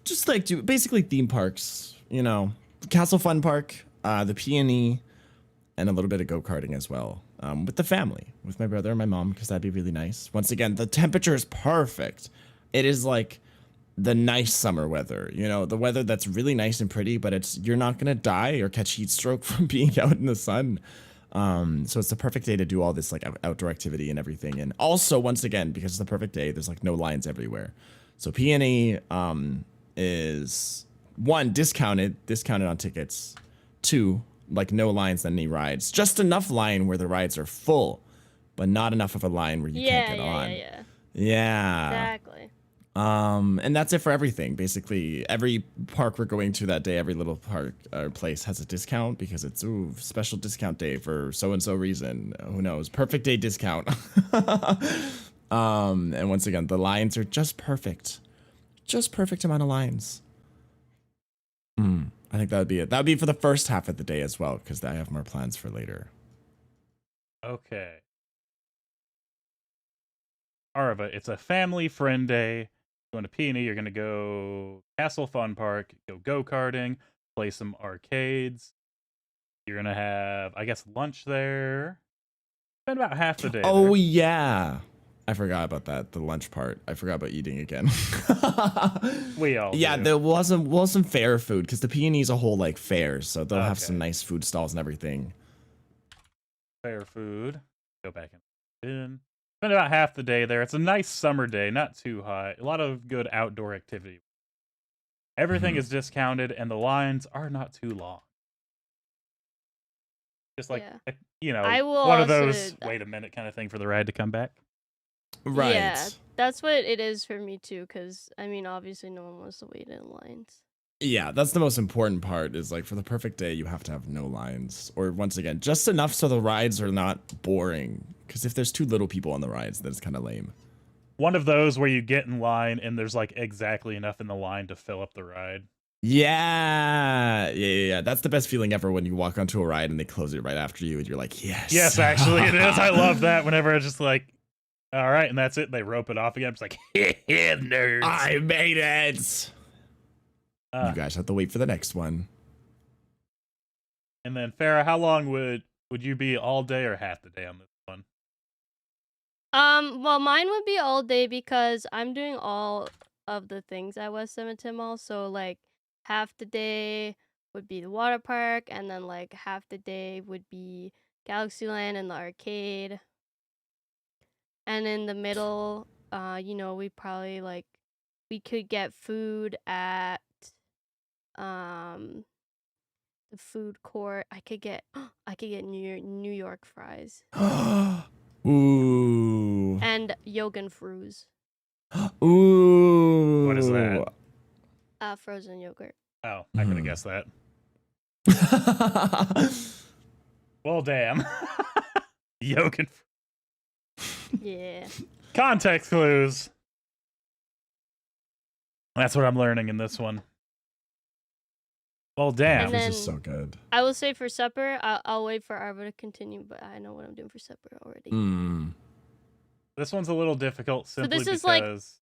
just like do basically theme parks, you know, Castle Fun Park, the Peony, and a little bit of go-karting as well, with the family, with my brother and my mom, because that'd be really nice. Once again, the temperature is perfect. It is like the nice summer weather, you know, the weather that's really nice and pretty, but you're not gonna die or catch heat stroke from being out in the sun. So it's the perfect day to do all this like outdoor activity and everything. And also, once again, because it's the perfect day, there's like no lines everywhere. So Peony is one, discounted on tickets. Two, like no lines on any rides. Just enough line where the rides are full, but not enough of a line where you can't get on. Yeah. Exactly. And that's it for everything. Basically, every park we're going to that day, every little park or place has a discount because it's special discount day for so-and-so reason. Who knows? Perfect day discount. And once again, the lines are just perfect. Just perfect amount of lines. I think that would be it. That would be for the first half of the day as well, because I have more plans for later. Okay. Arva, it's a family friend day. Going to Peony, you're going to go Castle Fun Park, go go-karting, play some arcades. You're going to have, I guess, lunch there. Spend about half the day Oh, there. yeah. I forgot about that, the lunch part. I forgot about eating again. We all Yeah, do. there was some fair food, because the Peony's a whole, like, fair, so they'll have Okay. some nice food stalls and everything. Fair food. Go back in. Spend about half the day there. It's a nice summer day, not too hot. A lot of good outdoor activity. Everything is discounted, and the lines are not too long. Just like, Yeah. you know, I will one of also- those wait a minute kind of thing for the ride to come back. Right. Yeah, that's what it is for me too. Because I mean, obviously, no one wants to wait in lines. Yeah, that's the most important part is like for the perfect day, you have to have no lines. Or once again, just enough so the rides are not boring. Because if there's too little people on the rides, then it's kind of lame. One of those where you get in line and there's like exactly enough in the line to fill up the ride. Yeah. That's the best feeling ever when you walk onto a ride and they close it right after you and you're like, yes. Yes, actually it is. I love that whenever it's just like, all right, and that's it. They rope it off again. It's like, yeah, nerds. I made it. You guys have to wait for the next one. And then Farrah, how long would you be all day or half the day on this one? Well, mine would be all day because I'm doing all of the things at West Edmonton Mall. So like half the day would be the water park, and then like half the day would be Galaxyland and the arcade. And in the middle, we probably like we could get food at the food court. I could get New York fries Ooh. and Yogen Fruz. Ooh. What is that? Frozen yogurt. Oh, I could have guessed that. Well, damn. Yoken. Yeah. Context clues. That's what I'm learning in this one. Well, damn. And then- This is so good. I will say for supper, I'll wait for Arva to continue, but I know what I'm doing for supper already. This one's a little difficult simply this is, because...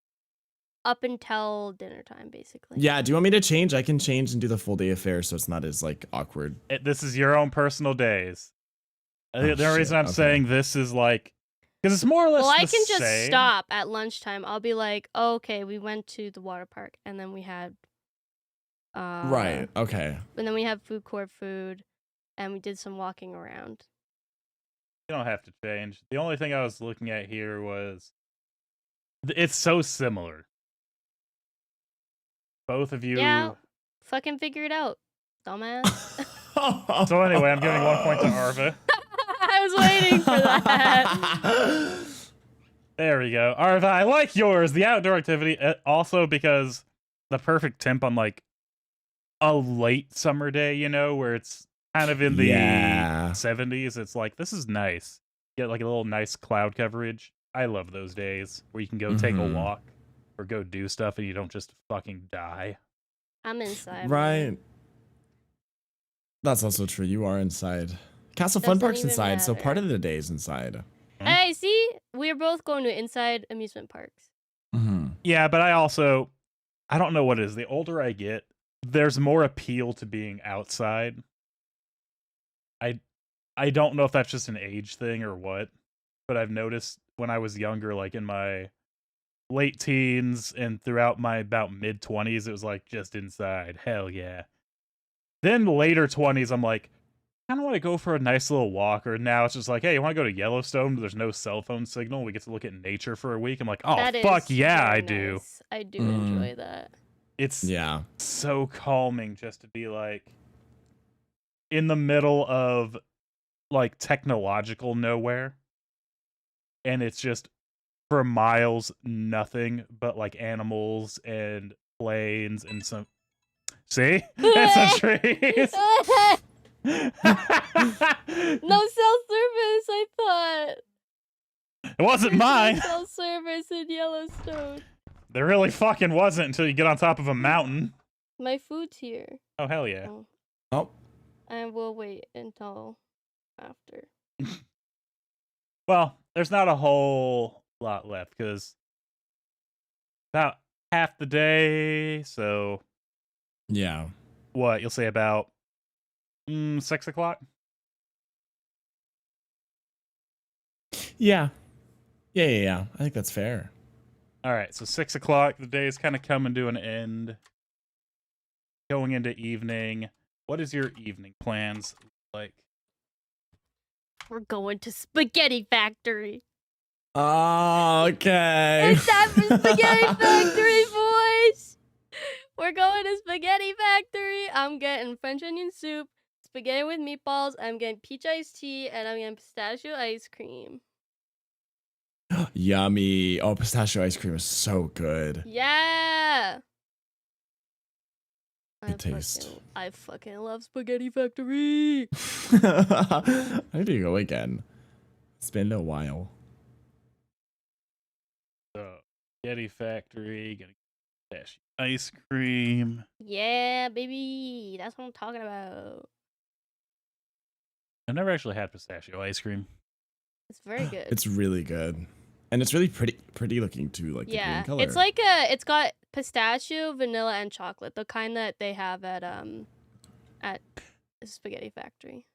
like- Up until dinner time, basically. Yeah, do you want me to change? I can change and do the full day affair so it's not as like awkward. This is your own personal days. The only shit, reason I'm okay. saying this is like... Because it's more or less Well, I the can just same. stop at lunchtime. I'll be like, oh, okay, we went to the water park, and then we had... Right, okay. And then we have food court food, and we did some walking around. You don't have to change. The only thing I was looking at here was... It's so similar. Both of you... Yeah, fucking figure it out, dumbass. So anyway, I'm giving 1 point to Arva. I was waiting for that. There we go. Arva, I like yours. The outdoor activity. Also because the perfect temp on like a late summer day, where it's kind of in the 70s. It's like, this is nice. Get like a little nice cloud coverage. I love those days where you can go take a walk or go do stuff and you don't just fucking die. I'm inside. Right. That's also true. You are inside. Castle Fun Doesn't Park's even inside, so matter. part of the day is inside. Hey, see? We're both going to inside amusement parks. Yeah, but I don't know what it is. The older I get, there's more appeal to being outside. I don't know if that's just an age thing or what, but I've noticed when I was younger, like in my late teens and throughout my about mid-20s, it was like just inside. Hell yeah. Then later 20s, I'm like, I kind of want to go for a nice little walk. Or now it's just like, hey, you want to go to Yellowstone? There's no cell phone signal. We get to look at nature for a week. I'm like, oh, That is fuck yeah, very I do. nice. I do enjoy that. It's Yeah. so calming just to be like in the middle of like technological nowhere. And it's just for miles, nothing but like animals and planes and some. See? And some trees. No cell service, I thought. It wasn't mine. Cell service in Yellowstone. There really fucking wasn't until you get on top of a mountain. My food's here. Oh, hell yeah. Oh. I will wait until after. Well, there's not a whole lot left because about half the day. So, Yeah. what? You'll say about 6 o'clock? Yeah. Yeah. I think that's fair. All right, so 6 o'clock. The day is kind of coming to an end. Going into evening. What is your evening plans like? We're going to Spaghetti Factory. Oh, okay. It's time for Spaghetti Factory, boys. We're going to Spaghetti Factory. I'm getting French onion soup, spaghetti with meatballs. I'm getting peach iced tea, and I'm getting pistachio ice cream. Yummy. Oh, pistachio ice cream is so good. Yeah. Good taste. I fucking love Spaghetti Factory. I need to go again. It's been a while. So, Spaghetti Factory, gonna get pistachio ice cream. Yeah, baby. That's what I'm talking about. I've never actually had pistachio ice cream. It's very good. It's really good. And it's really pretty looking too, like the green color. It's like it's got pistachio, vanilla, and chocolate. The kind that they have at Spaghetti Factory.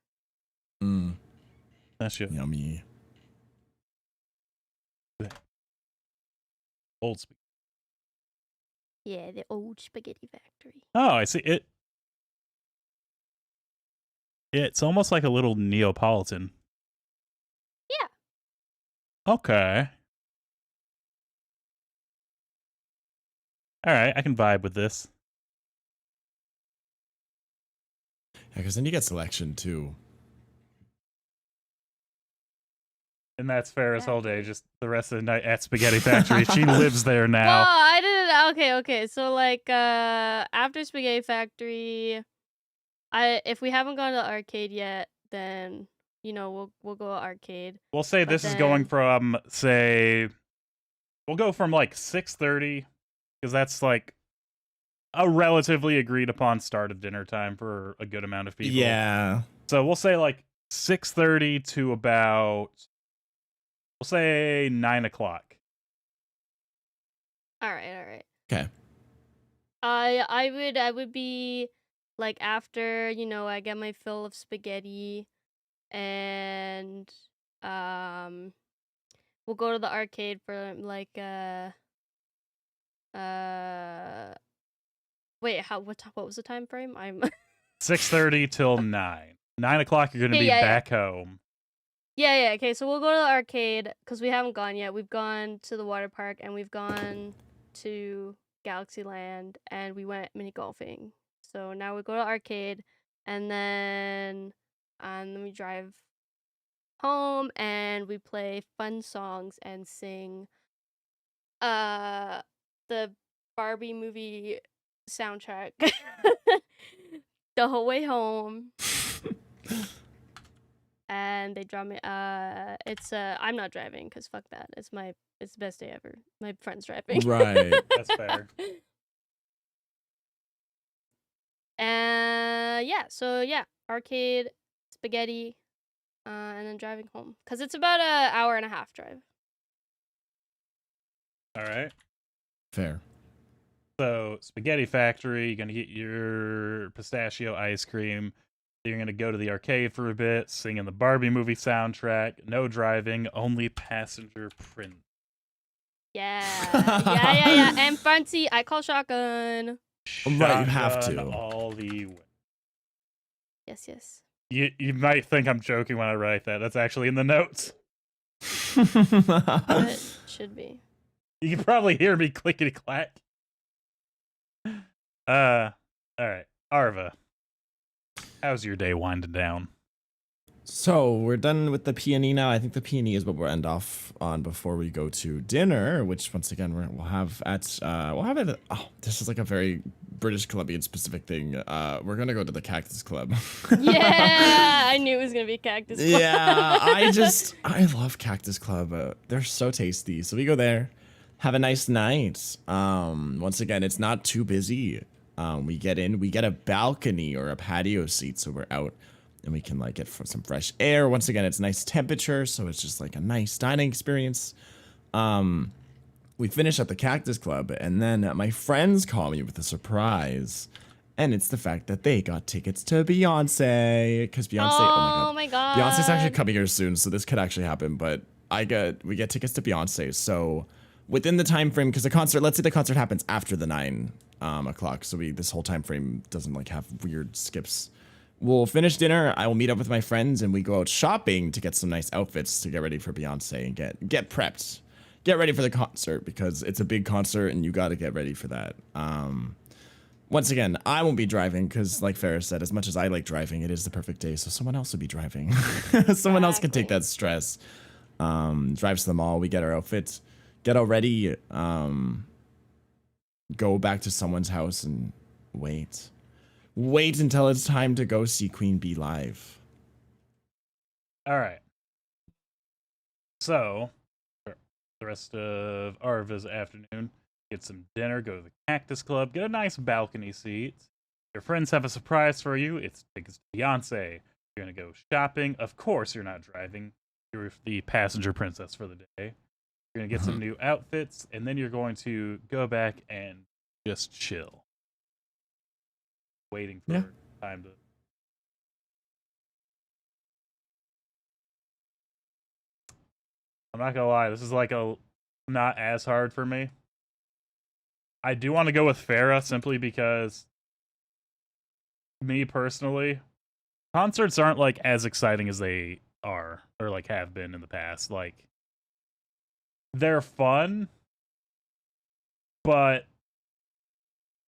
Pistachio. Yummy. Old spaghetti. Yeah, the old Spaghetti Factory. Oh, I see it. It's almost like a little Neapolitan. Yeah. Okay. All right, I can vibe with this. Yeah, because then you get selection too. And that's Farrah's whole day, just the rest of the night at Spaghetti Factory. She lives there now. Well, I didn't. Okay. So like, after Spaghetti Factory, if we haven't gone to the arcade yet, then we'll go to arcade. We'll say this is going from we'll go from like 6:30, because that's like a relatively agreed upon start of dinner time for a good amount of people. Yeah. So we'll say like 6:30 to about, we'll say 9 o'clock. All right. Okay. I would be like, after I get my fill of spaghetti, and we'll go to the arcade for like wait, what was the time frame? I'm 6:30 till 9. 9 o'clock, you're gonna be back home. Yeah. Okay, so we'll go to the arcade because we haven't gone yet. We've gone to the water park and we've gone to Galaxyland and we went mini golfing. So now we go to arcade and then we drive home and we play fun songs and sing the Barbie movie soundtrack the whole way home. And they draw me. It's I'm not driving because fuck that. It's the best day ever. My friend's driving. Right. That's fair. So arcade, spaghetti, and then driving home because it's about an hour and a half drive. All right. Fair. So, Spaghetti Factory, you're going to get your pistachio ice cream. You're going to go to the arcade for a bit, singing the Barbie movie soundtrack. No driving, only passenger print. Yeah. Yeah. And front seat, I call shotgun. Right, you have to. All the way. Yes. You might think I'm joking when I write that. That's actually in the notes. It should be. You can probably hear me clickety clack. All right, Arva. How's your day winding down? So we're done with the peony now. I think the peony is what we'll end off on before we go to dinner, which once again we'll have at oh, this is like a very British Columbian specific thing. We're gonna go to the Cactus Club. Yeah, I knew it was gonna be Cactus Club. Yeah, I love Cactus Club. They're so tasty. So we go there, have a nice night. Once again, it's not too busy. We get a balcony or a patio seat, so we're out. And we can like get some fresh air. Once again, it's nice temperature, so it's just like a nice dining experience. We finish at the Cactus Club, and then my friends call me with a surprise, and it's the fact that they got tickets to Beyonce. Because Beyonce, oh my god, Beyonce's actually coming here soon, so this could actually happen. But we get tickets to Beyonce, so within the time frame, because the concert, let's say the concert happens after the 9 o'clock, so this whole time frame doesn't like have weird skips. We'll finish dinner. I will meet up with my friends and we go out shopping to get some nice outfits to get ready for Beyonce and get prepped. Get ready for the concert because it's a big concert and you got to get ready for that. Once again, I won't be driving because like Ferris said, as much as I like driving, it is the perfect day. So someone else will be driving. Someone else can take that stress. drives to the mall. We get our outfits, get all ready, go back to someone's house and wait until it's time to go see Queen Bee live. All right. So, the rest of Arva's afternoon, get some dinner, go to the Cactus Club, get a nice balcony seat. Your friends have a surprise for you. It's tickets to Beyonce. You're going to go shopping. Of course, you're not driving. You're the passenger princess for the day. You're going to get some new outfits, and then you're going to go back and just chill. Waiting for time to... I'm not gonna lie, this is like not as hard for me. I do want to go with Ferra simply because, me personally, concerts aren't like as exciting as they are or like have been in the past. Like, they're fun, but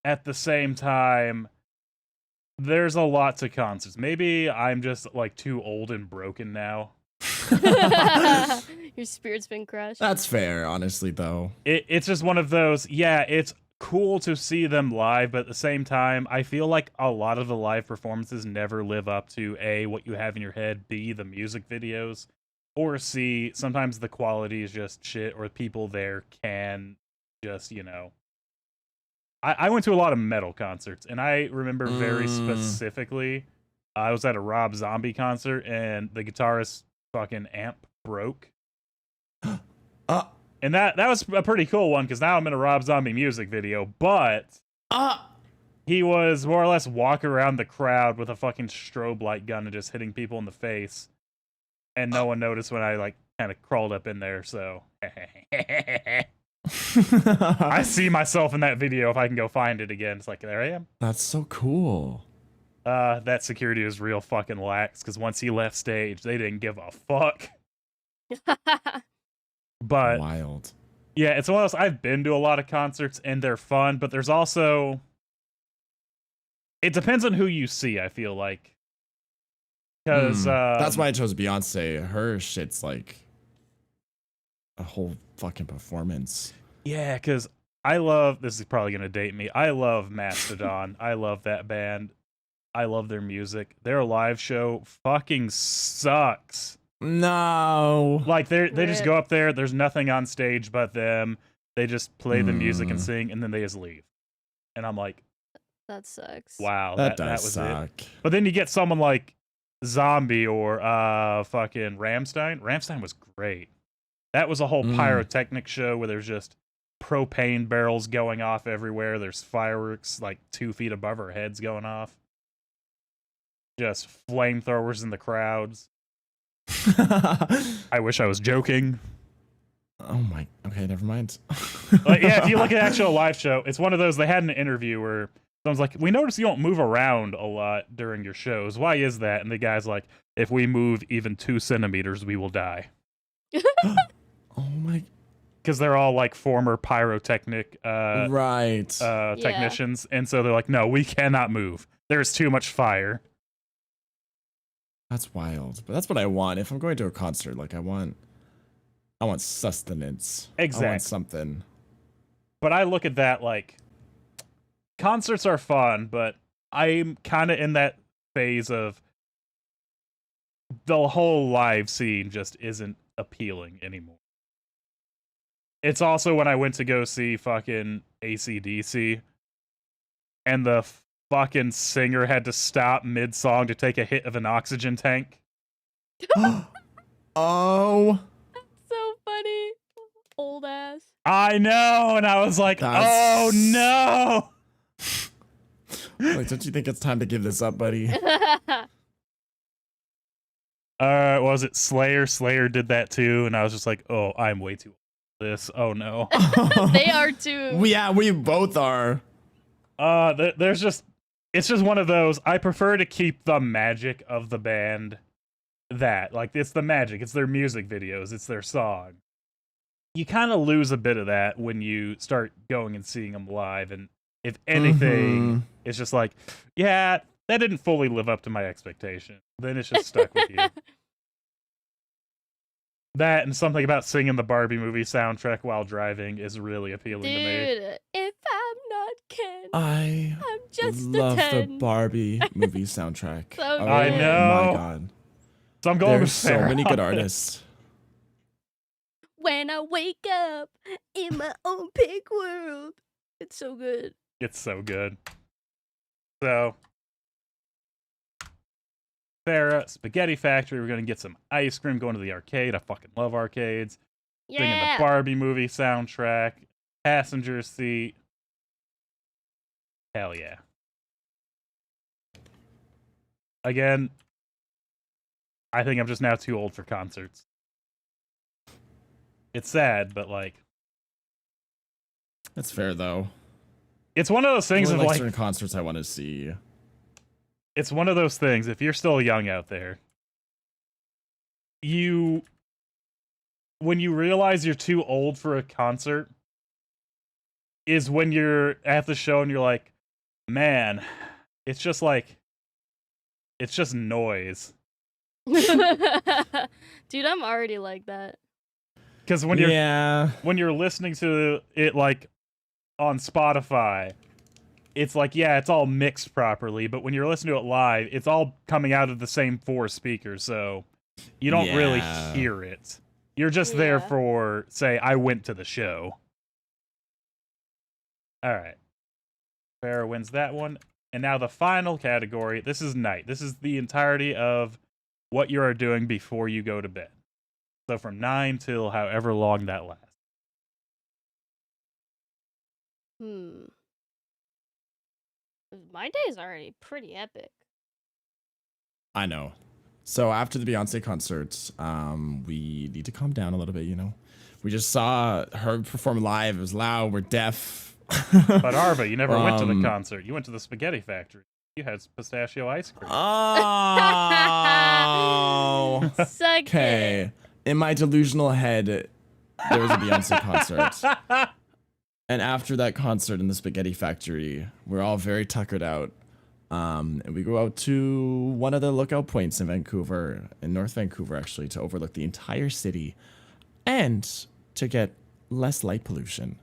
at the same time, there's a lot to concerts. Maybe I'm just like too old and broken now. Your spirit's been crushed. That's fair, honestly, though. It's just one of those, yeah, it's cool to see them live, but at the same time, I feel like a lot of the live performances never live up to A, what you have in your head, B, the music videos, or C, sometimes the quality is just shit, or people there can just, you know... I went to a lot of metal concerts, and I remember very specifically, I was at a Rob Zombie concert, and the guitarist's fucking amp broke. And that was a pretty cool one, because now I'm in a Rob Zombie music video, but he was more or less walking around the crowd with a fucking strobe light gun and just hitting people in the face, and no one noticed when I, like, kind of crawled up in there, so... I see myself in that video if I can go find it again. It's like, there I am. That's so cool. That security was real fucking lax, because once he left stage, they didn't give a fuck. But wild. Yeah, it's one of those, I've been to a lot of concerts and they're fun, but there's also, it depends on who you see, I feel like. Because that's why I chose Beyonce. Her shit's like a whole fucking performance. Yeah, because I love, this is probably going to date me, I love Mastodon. I love that band. I love their music. Their live show fucking sucks. No. Like, they just go up there, there's nothing on stage but them. They just play the music and sing, and then they just leave. And I'm like... That sucks. Wow, that was suck. it. But then you get someone like Zombie or fucking Rammstein. Rammstein was great. That was a whole pyrotechnic show where there's just propane barrels going off everywhere. There's fireworks like 2 feet above our heads going off. Just flamethrowers in the crowds. I wish I was joking. Oh my, okay, never mind. Like, yeah, if you look at actual live show, it's one of those, they had an interview where someone's like, we notice you don't move around a lot during your shows. Why is that? And the guy's like, if we move even 2 centimeters, we will die. Oh my... Because they're all like former pyrotechnic right technicians. And so they're like, no, we cannot move. There's too much fire. That's wild. But that's what I want. If I'm going to a concert, like I want sustenance. Exactly. I want something. But I look at that like, concerts are fun, but I'm kind of in that phase of the whole live scene just isn't appealing anymore. It's also when I went to go see fucking AC/DC, and the fucking singer had to stop mid-song to take a hit of an oxygen tank. Oh. So funny. Old ass. I know, and I was like, oh no! Like, don't you think it's time to give this up, buddy? Was it Slayer? Slayer did that too, and I was just like, oh, I'm way too old for this. Oh no. They are too. Yeah, we both are. There's just, it's just one of those, I prefer to keep the magic of the band. That, like, it's the magic, it's their music videos, it's their song. You kind of lose a bit of that when you start going and seeing them live, and if anything, it's just like, yeah, that didn't fully live up to my expectation. Then it's just stuck with you. That and something about singing the Barbie movie soundtrack while driving is really appealing to me. Dude, if I'm not Ken, I I'm just love a the 10. Barbie movie soundtrack. So Oh good. I know. my god. So I'm going There's with so Ferra. many good artists. When I wake up in my own pig world. It's so good. It's so good. So, Ferra, Spaghetti Factory. We're gonna get some ice cream. Going to the arcade. I fucking love arcades. Singing Yeah. the Barbie movie soundtrack. Passenger seat. Hell yeah. Again, I think I'm just now too old for concerts. It's sad, but like, That's fair though. it's one of those things Really of like like, certain concerts I want to see. it's one of those things. If you're still young out there, when you realize you're too old for a concert, is when you're at the show and you're like, man, it's just noise. Dude, I'm already like that. Because when you're listening to it like on Spotify, it's like, yeah, it's all mixed properly, but when you're listening to it live, it's all coming out of the same 4 speakers, so you don't really Yeah. hear it. You're just there Yeah. for, say, I went to the show. Alright. Farrah wins that one. And now the final category, this is night. This is the entirety of what you are doing before you go to bed. So from 9 till however long that lasts. My day's already pretty epic. I know. So after the Beyonce concert, we need to calm down a little bit, you know. We just saw her perform live. It was loud. We're deaf. But Arva, you never went to the concert. You went to the Spaghetti Factory. You had pistachio ice cream. Oh. Suck Okay. it. In my delusional head, there was a Beyonce concert. And after that concert in the Spaghetti Factory, we're all very tuckered out. And we go out to one of the lookout points in Vancouver, in North Vancouver, actually, to overlook the entire city and to get less light pollution.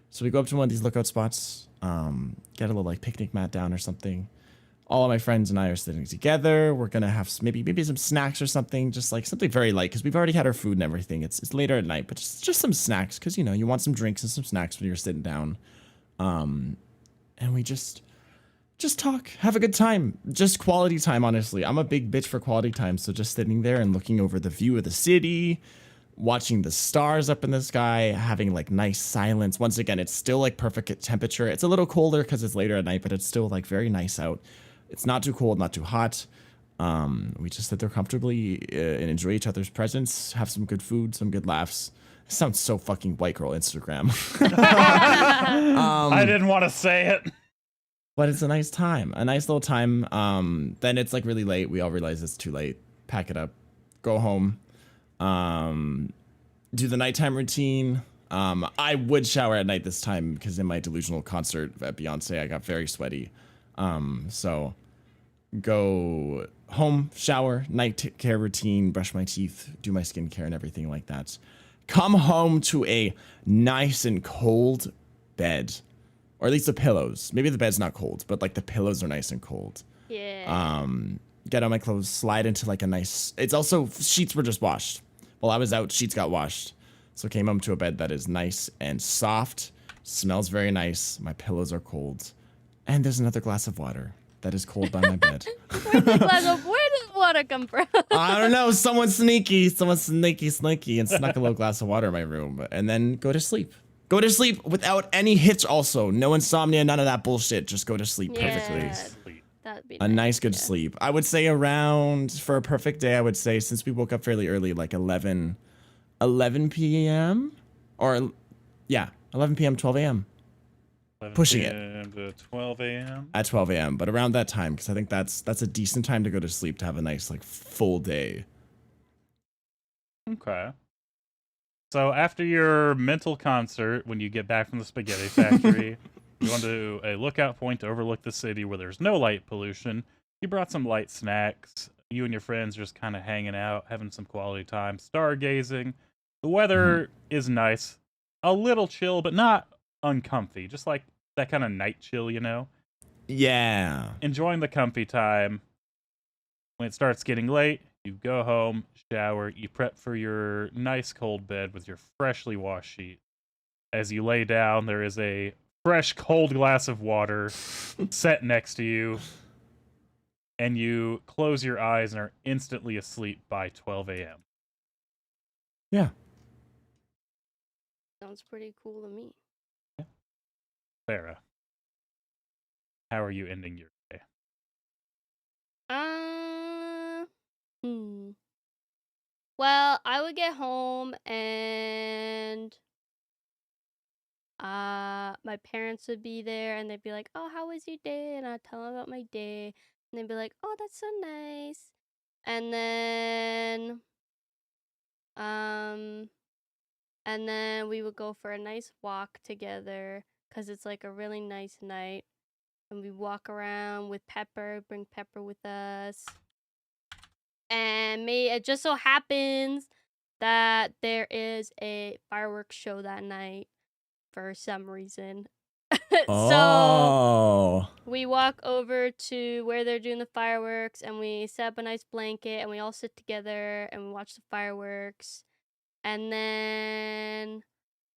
So we go up to one of these lookout spots, get a little like picnic mat down or something. All of my friends and I are sitting together. We're gonna have maybe some snacks or something, just like something very light, because we've already had our food and everything. It's later at night, but just some snacks, because you know you want some drinks and some snacks when you're sitting down. And we just talk, have a good time, just quality time. Honestly, I'm a big bitch for quality time, so just sitting there and looking over the view of the city, watching the stars up in the sky, having like nice silence. Once again, it's still like perfect temperature. It's a little colder because it's later at night, but it's still like very nice out. It's not too cold, not too hot. We just sit there comfortably and enjoy each other's presence, have some good food, some good laughs. It sounds so fucking white girl Instagram. I didn't want to say it. But it's a nice time, a nice little time. Then it's like really late. We all realize it's too late. Pack it up, go home, do the nighttime routine. I would shower at night this time because in my delusional concert at Beyonce, I got very sweaty. So go home, shower, night care routine, brush my teeth, do my skincare and everything like that. Come home to a nice and cold bed. Or at least the pillows. Maybe the bed's not cold, but like the pillows are nice and cold. Yeah. Get on my clothes, slide into like a nice... It's also... Sheets were just washed. While I was out, sheets got washed. So came home to a bed that is nice and soft. Smells very nice. My pillows are cold. And there's another glass of water that is cold by my bed. Where did the water come from? I don't know. Someone sneaky, and snuck a little glass of water in my room. And then go to sleep. Go to sleep without any hitch also. No insomnia, none of that bullshit. Just go to sleep perfectly. Yeah, that'd be A nice good yeah. sleep. I would say around, for a perfect day, I would say since we woke up fairly early, like 11 p.m. Or, yeah, 11 p.m., 12 a.m. 11 Pushing it. p.m. to 12 a.m. At 12 a.m., but around that time, because I think that's a decent time to go to sleep to have a nice, like, full day. Okay. So after your mental concert, when you get back from the Spaghetti Factory, you went to a lookout point to overlook the city where there's no light pollution. You brought some light snacks, You and your friends are just kind of hanging out, having some quality time, stargazing. The weather is nice. A little chill, but not uncomfy. Just like that kind of night chill, you know? Yeah. Enjoying the comfy time. When it starts getting late, you go home, shower, you prep for your nice cold bed with your freshly washed sheet. As you lay down, there is a fresh cold glass of water set next to you, and you close your eyes and are instantly asleep by 12 a.m. Yeah. Sounds pretty cool to me. Farah, how are you ending your day? Hmm. Well, I would get home and my parents would be there and they'd be like, "Oh, how was your day?" And I'd tell them about my day, and they'd be like, "Oh, that's so nice." And then um we would go for a nice walk together cuz it's like a really nice night, and we walk around with Pepper, bring Pepper with us. And it just so happens that there is a fireworks show that night for some reason. So Oh. we walk over to where they're doing the fireworks and we set up a nice blanket and we all sit together and we watch the fireworks. And then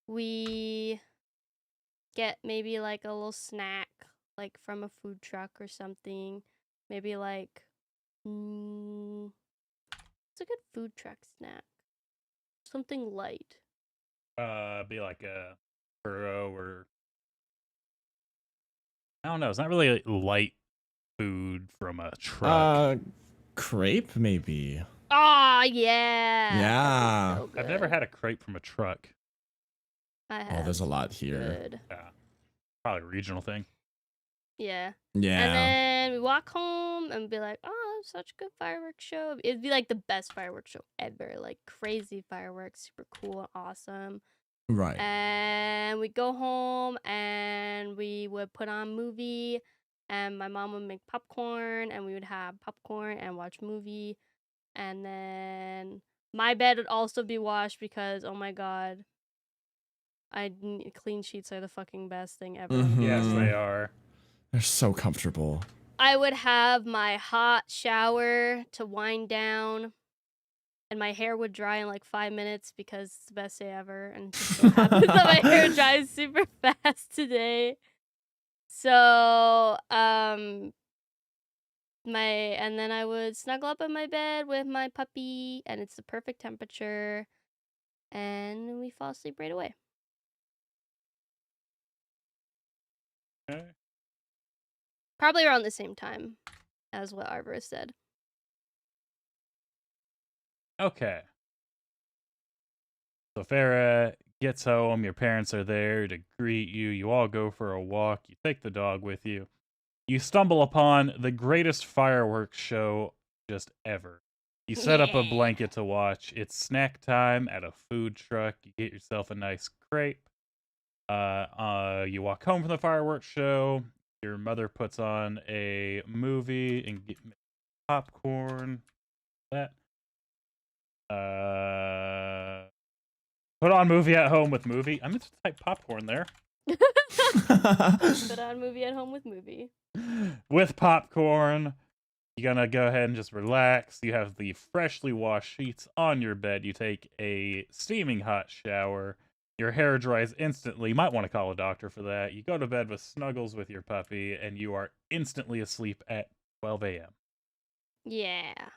we get maybe like a little snack, like from a food truck or something. Maybe like, it's a good food truck snack. Something light. Be like a burro or I don't know. It's not really a light food from a truck. Crepe maybe. Oh, yeah. Yeah. So I've never good. had a crepe from a truck. I have. Oh, there's a lot here. Good. Yeah, probably a regional thing. Yeah. Yeah. And then we walk home and be like, "Oh, such a good fireworks show." It'd be like the best fireworks show ever. Like crazy fireworks, super cool and awesome. Right. And we go home and we would put on a movie and my mom would make popcorn and we would have popcorn and watch movie. And then my bed would also be washed because, oh my god, clean sheets are the fucking best thing ever. Yes, Mhm. they are. They're so comfortable. I would have my hot shower to wind down, and my hair would dry in like 5 minutes because it's the best day ever. And it just so happens that my hair dries super fast today. So, and then I would snuggle up in my bed with my puppy, and it's the perfect temperature, and we fall asleep right away. Okay. Probably around the same time as what Arva said. Okay. So Farah gets home, your parents are there to greet you, you all go for a walk, you take the dog with you. You stumble upon the greatest fireworks show just ever. You set up a Yeah. blanket to watch. It's snack time at a food truck. You get yourself a nice crepe. You walk home from the fireworks show. Your mother puts on a movie and get popcorn. That. Put on movie at home with movie. I meant to type popcorn there. Put on movie at home with movie. With popcorn. You're gonna go ahead and just relax. You have the freshly washed sheets on your bed. You take a steaming hot shower. Your hair dries instantly. You might want to call a doctor for that. You go to bed with snuggles with your puppy, and you are instantly asleep at 12 a.m. Yeah.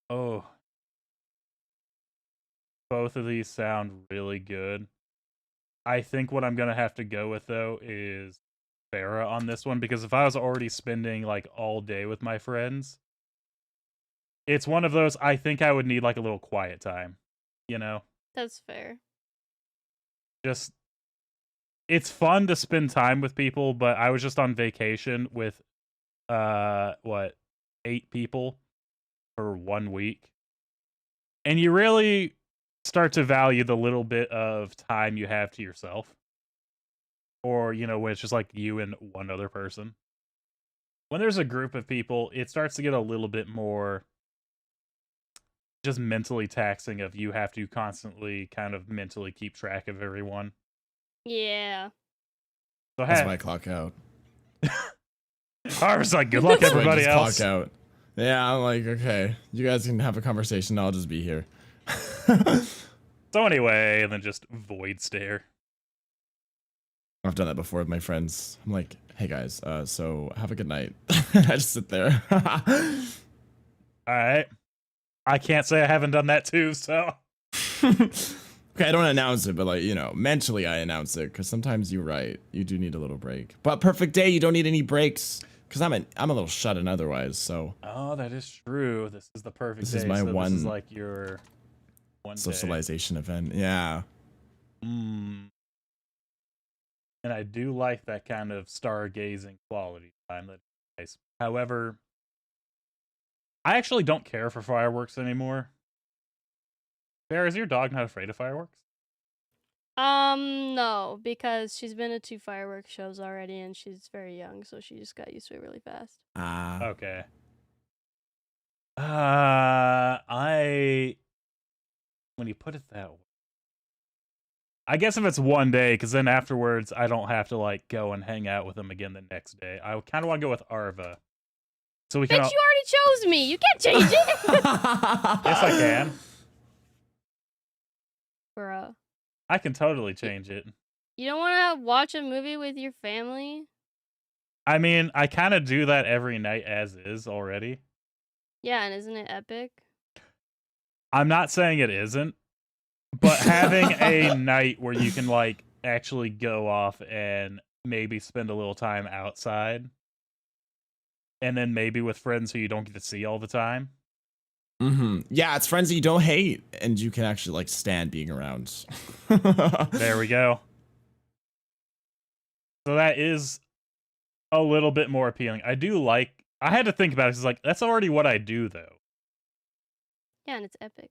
Oh. Both of these sound really good. I think what I'm gonna have to go with though is Farah on this one, because if I was already spending like all day with my friends, it's one of those I think I would need like a little quiet time, you know? That's fair. Just it's fun to spend time with people, but I was just on vacation with 8 people for 1 week. And you really start to value the little bit of time you have to yourself. or when it's just like you and one other person. When there's a group of people, it starts to get a little bit more just mentally taxing of you have to constantly kind of mentally keep track of everyone. Yeah. So That's my clock out. I was like, good luck, That's why I everybody just else. clock out. Yeah, I'm like, okay, you guys can have a conversation. I'll just be here. So anyway, and then just void stare. I've done that before with my friends. I'm like, hey guys, so have a good night. I just sit there. All right. I can't say I haven't done that too, so. Okay, I don't announce it, but like, mentally I announce it because sometimes you're right. You do need a little break. But perfect day, you don't need any breaks because I'm a little shut in otherwise, so. Oh, that is true. This is the perfect This day. is my so one This is like your one socialization event. Yeah. And I do like that kind of stargazing quality time. That's nice. However, I actually don't care for fireworks anymore. Bear, is your dog not afraid of fireworks? No, because she's been to 2 fireworks shows already, and she's very young, so she just got used to it really fast. Okay. When you put it that way, I guess if it's one day, because then afterwards I don't have to like go and hang out with them again the next day. I kind of want to go with Arva. So we Bitch, can. you already chose me. You can't change it. Yes, I can. Bruh. I can totally change it. You don't want to watch a movie with your family? I mean, I kind of do that every night as is already. Yeah, and isn't it epic? I'm not saying it isn't, but having a night where you can like actually go off and maybe spend a little time outside, and then maybe with friends who you don't get to see all the time. Yeah, it's friends that you don't hate, and you can actually like stand being around. There we go. So that is a little bit more appealing. I had to think about it. It's like, that's already what I do, though. Yeah, and it's epic.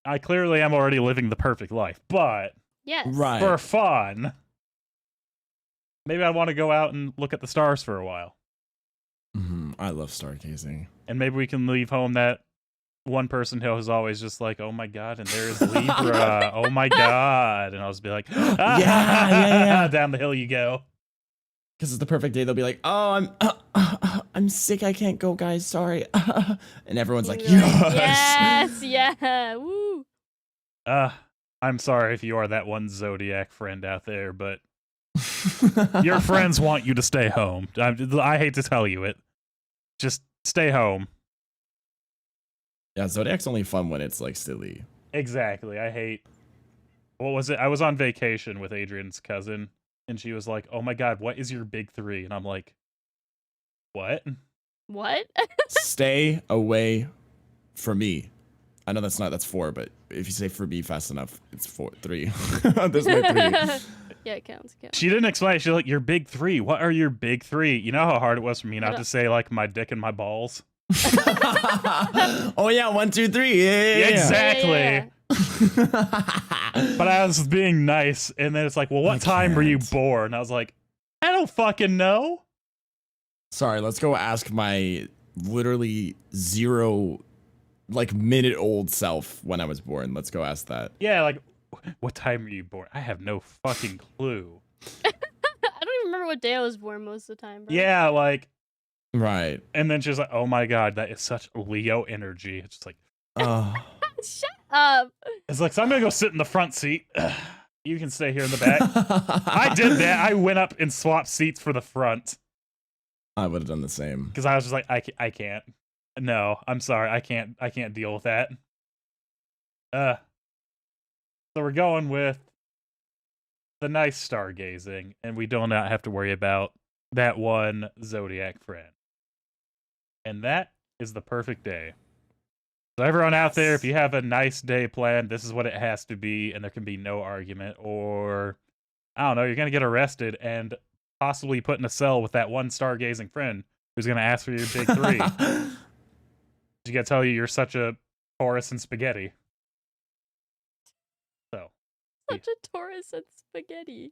I clearly am already living the perfect life, but Yes. Right. for fun, maybe I want to go out and look at the stars for a while. I love stargazing. And maybe we can leave home that one person who is always just like, oh my god, and there's Libra, oh my god. And I'll just be like, yeah. Down the hill you go. Because it's the perfect day. They'll be like, oh, I'm sick. I can't go, guys. Sorry. And everyone's like, You're yes. Yes, yeah. Woo. I'm sorry if you are that one Zodiac friend out there, but your friends want you to stay home. I hate to tell you it. Just stay home. Yeah, Zodiac's only fun when it's like silly. Exactly. What was it? I was on vacation with Adrian's cousin, and she was like, oh my god, what is your big 3? And I'm like, what? What? Stay away from me. I know that's 4, but if you say for me fast enough, it's 3. There's my 3. Yeah, it counts. She didn't explain it. She's like, your big 3. What are your big 3? You know how hard it was for me not to say like my dick and my balls? Oh yeah, 1, 2, 3. Yeah. Exactly. But I was being nice, and then it's like, well, what time were you born? I was like, I don't fucking know. Sorry, let's go ask my literally 0 like minute old self when I was born. Let's go ask that. Yeah, like, what time were you born? I have no fucking clue. I don't even remember what day I was born most of the time, bro. Yeah, like, right. and then she's like, oh my god, that is such Leo energy. It's just like, Shut up. it's like, so I'm gonna go sit in the front seat. You can stay here in the back. I did that. I went up and swapped seats for the front. I would have done the same. Because I was just like, I can't. No, I'm sorry. I can't deal with that. So we're going with the nice stargazing, and we do not have to worry about that one Zodiac friend. And that is the perfect day. So everyone out there, if you have a nice day planned, this is what it has to be, and there can be no argument, or I don't know, you're gonna get arrested and possibly put in a cell with that one stargazing friend who's gonna ask for your big 3. She's gonna tell you you're such a Taurus and spaghetti. So Such a Taurus and spaghetti.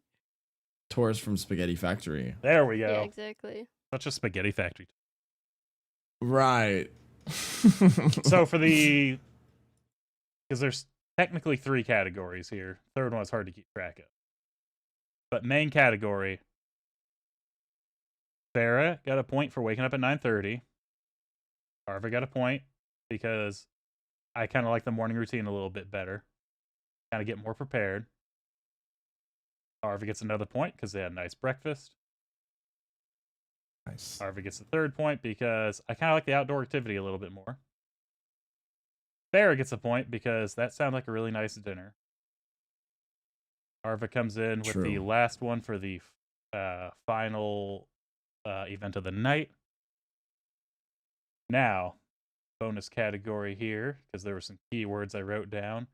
Tours from Spaghetti Factory. There we Yeah, go. exactly. Such a spaghetti factory. Right. So for the, because there's technically 3 categories here. Third one is hard to keep track of. But main category, Farrah got a point for waking up at 9:30. Arva got a point because I kind of like the morning routine a little bit better. Kind of get more prepared. Arva gets another point because they had a nice breakfast. Nice. Arva gets the 3rd point because I kind of like the outdoor activity a little bit more. Farrah gets a point because that sounded like a really nice dinner. Arva comes in with the True. last one for the final event of the night. Now, bonus category here, because there were some keywords I wrote down.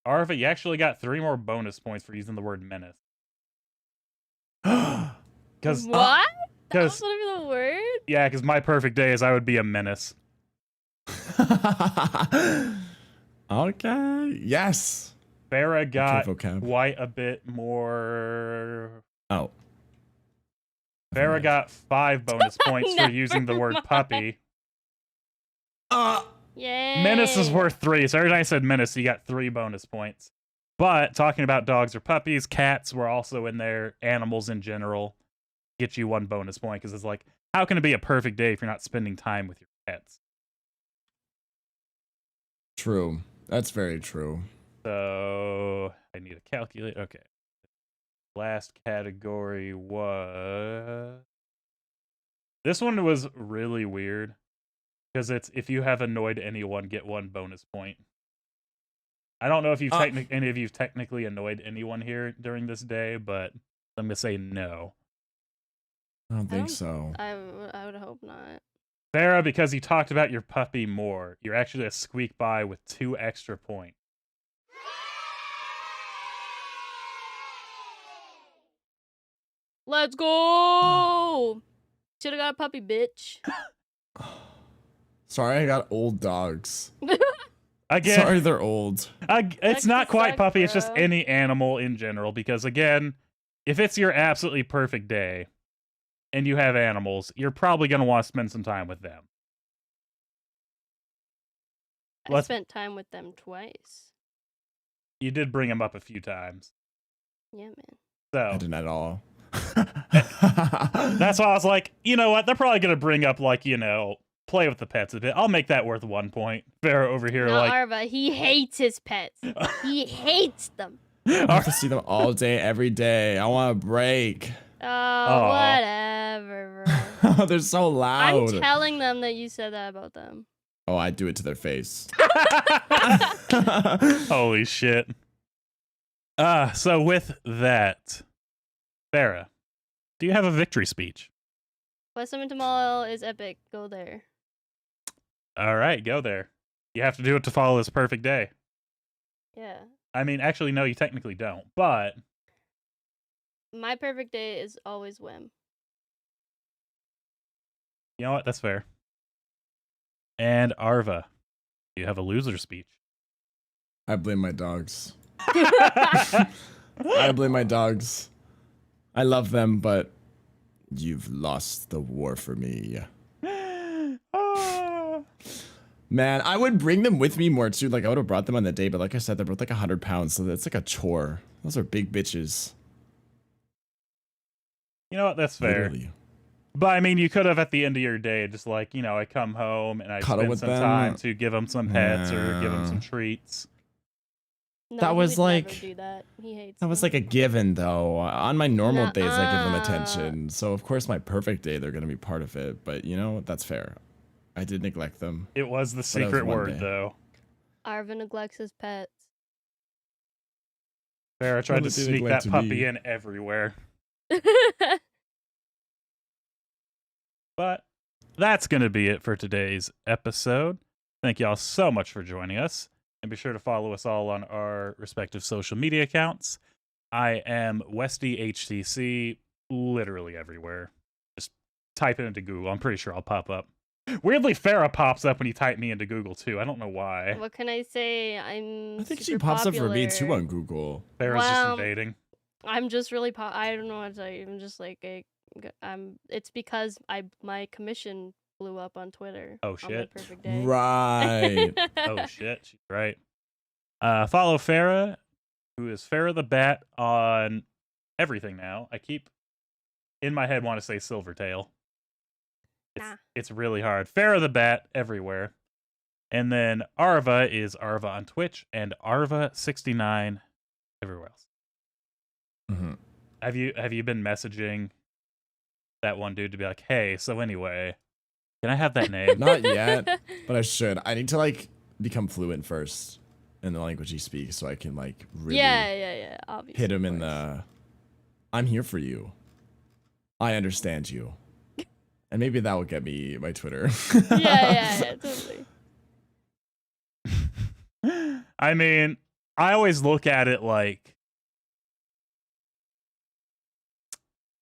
Arva, you actually got 3 more bonus points for using the word menace. Because What? That because was gonna be the word? yeah, because my perfect day is I would be a menace. Okay. Yes. Farrah got vocab. quite a bit more. Oh. Farrah got 5 bonus points for Never using the word mind. puppy. Yay. Menace is worth 3, so every time I said menace, you got 3 bonus points. But talking about dogs or puppies, cats were also in there. Animals in general get you 1 bonus point because it's like, how can it be a perfect day if you're not spending time with your pets? True. That's very true. So I need a calculator. Okay. Last category was. This one was really weird because it's if you have annoyed anyone, get 1 bonus point. I don't know if you've any of you technically annoyed anyone here during this day, but I'm gonna say no. I don't think don't- so. I would hope not. Farrah, because you talked about your puppy more, you're actually a squeak by with 2 extra points. Let's go. Should have got a puppy, bitch. Sorry, I got old dogs. Again, Sorry, they're old. it's That not quite sucks, puppy, it's just bro. any animal in general. Because again, if it's your absolutely perfect day and you have animals, you're probably going to want to spend some time with them. I spent time with them twice. You did bring them up a few times. Yeah, man. I So didn't at all. that's why I was like, you know what? They're probably going to bring up, like, play with the pets a bit. I'll make that worth 1 point. Farrah over here, No, like, Arva, he hates his pets. He hates them. I have to see them all day, every day. I want a break. Oh, whatever, bro. They're so I'm loud. telling them that you said that about them. Oh, I do it to their face. holy shit. So with that, Farrah, do you have a victory speech? West Summit Mall is epic. Go there. All right, go there. You have to do it to follow this perfect day. Yeah. I mean, actually, no, you technically don't, but My perfect day is always whim. you know what? That's fair. And Arva, do you have a loser speech? I blame my dogs. I blame my dogs. I love them, but you've lost the war for me. Man, I would bring them with me more too. Like, I would have brought them on the day, but like I said, they're both like 100 pounds, so that's like a chore. Those are big bitches. You know what? That's fair. Literally. But I mean, you could have at the end of your day, just like, I come home and I Cuddle spend with some them. time to give them some pets or give them some Yeah. treats. No, That he was would never like- do that. He hates That was them. like a given, though. On my normal days, I give them Nuh-uh. attention. So, of course, my perfect day, they're going to be part of it. But, that's fair. I did neglect them. It was the was secret one word, day. though. Arva neglects his pets. Farrah tried to did they sneak neglect that puppy me? in everywhere. But that's going to be it for today's episode. Thank y'all so much for joining us. And be sure to follow us all on our respective social media accounts. I am Westy HTC, literally everywhere. Just type it into Google. I'm pretty sure I'll pop up. Weirdly, Farrah pops up when you type me into Google, too. I don't know why. What can I say? I'm I think she super pops up for me, too, popular. on Google. Farrah's just Well, invading. I'm just really I don't know what to tell you. I'm just like it's because my commission blew up on Twitter. Oh On my shit. perfect day. Right. Oh shit. She's right. Follow Farah, who is Farah the Bat on everything now. I keep in my head want to say Silvertail. It's really hard. Farah the Bat everywhere. And then Arva is Arva on Twitch and Arva69 everywhere else. Mm-hmm. Have you been messaging that one dude to be like, hey, so anyway, can I have that name? Not yet, but I should. I need to like become fluent first in the language he speaks, so I can like really obviously, hit him in the. I'm here for you. I understand you, and maybe that will get me my Twitter. yeah, totally. I mean, I always look at it like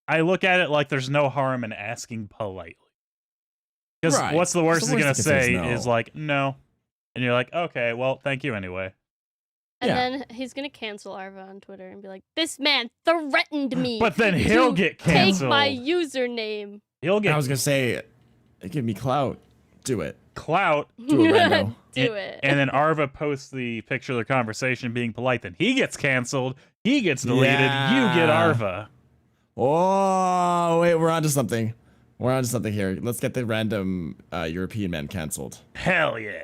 there's no harm in asking politely. Because what's the worst he's going to say is like, no. And you're like, okay, well, thank you anyway. And then he's going to cancel Arva on Twitter and be like, this man threatened me. But then he'll get canceled. Take my username. I was going to say, give me clout. Do it. Clout. Do a rando. Do it. And then Arva posts the picture of their conversation being polite. Then he gets canceled. He gets deleted. You get Arva. Oh, wait, we're onto something. We're onto something here. Let's get the random European man canceled. Hell yeah.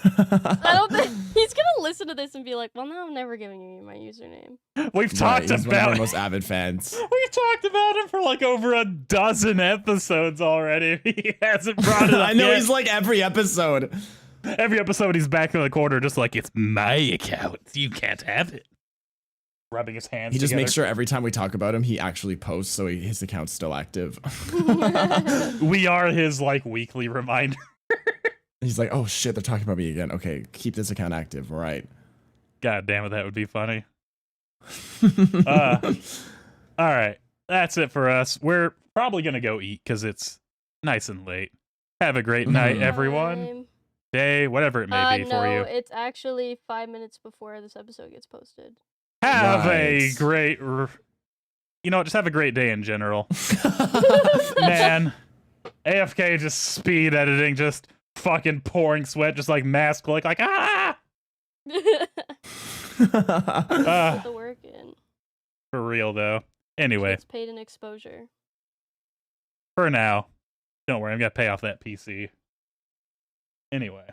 I don't think he's gonna listen to this and be like, well, no, I'm never giving you my username. We've talked he's one of about our most avid fans. We've talked about him for like over a dozen episodes already. He hasn't brought it up. I know yet. he's like every episode. Every episode he's back in the corner just like, it's my account. You can't have it. Rubbing his hands He just together. makes sure every time we talk about him, he actually posts, so his account's still active. We are his like weekly reminder. He's like, oh shit, they're talking about me again. Okay, keep this account active. All right. God damn it, that would be funny. All right, that's it for us. We're probably gonna go eat because it's nice and late. Have a great night, everyone. Day, whatever it may be for you. It's actually 5 minutes before this episode gets posted. Have a great, you know what? Just have a great day in general. Man, AFK just speed editing, just fucking pouring sweat, just like mask click, like ah. Put the work in. For real though. Anyway, It's paid in exposure. for now, don't worry, I'm gonna pay off that PC. Anyway,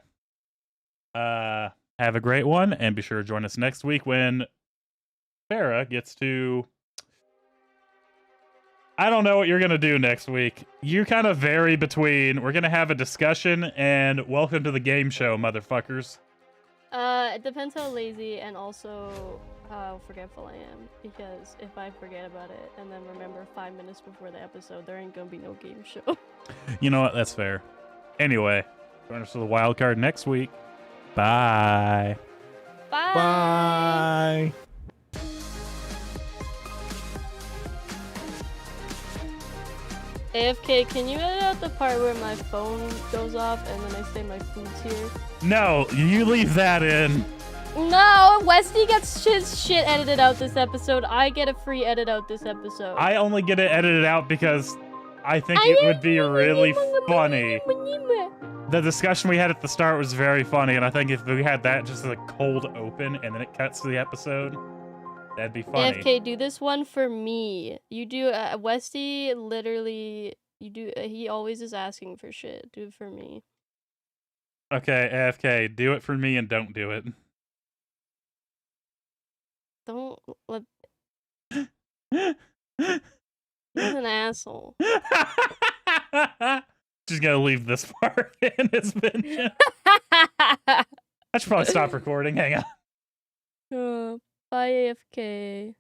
have a great one, and be sure to join us next week when Farah gets to. I don't know what you're gonna do next week. You kind of vary between we're gonna have a discussion and welcome to the game show, motherfuckers. It depends how lazy and also how forgetful I am. Because if I forget about it and then remember 5 minutes before the episode, there ain't gonna be no game show. You know what? That's fair. Anyway, join us for the wild card next week. Bye. Bye. Bye. AFK, can you edit out the part where my phone goes off and then I say my food's here? No, you leave that in. No, Westy gets his shit edited out this episode. I get a free edit out this episode. I only get it edited out because I think it would be really funny. The discussion we had at the start was very funny, and I think if we had that just as a cold open and then it cuts to the episode, that'd be funny. AFK, do this one for me. You do, Westy literally, he always is asking for shit. Do it for me. Okay, AFK, do it for me and don't do it. Don't let... He's an asshole. Just gonna leave this part in. It's been... I should probably stop recording. Hang on. Bye, AFK.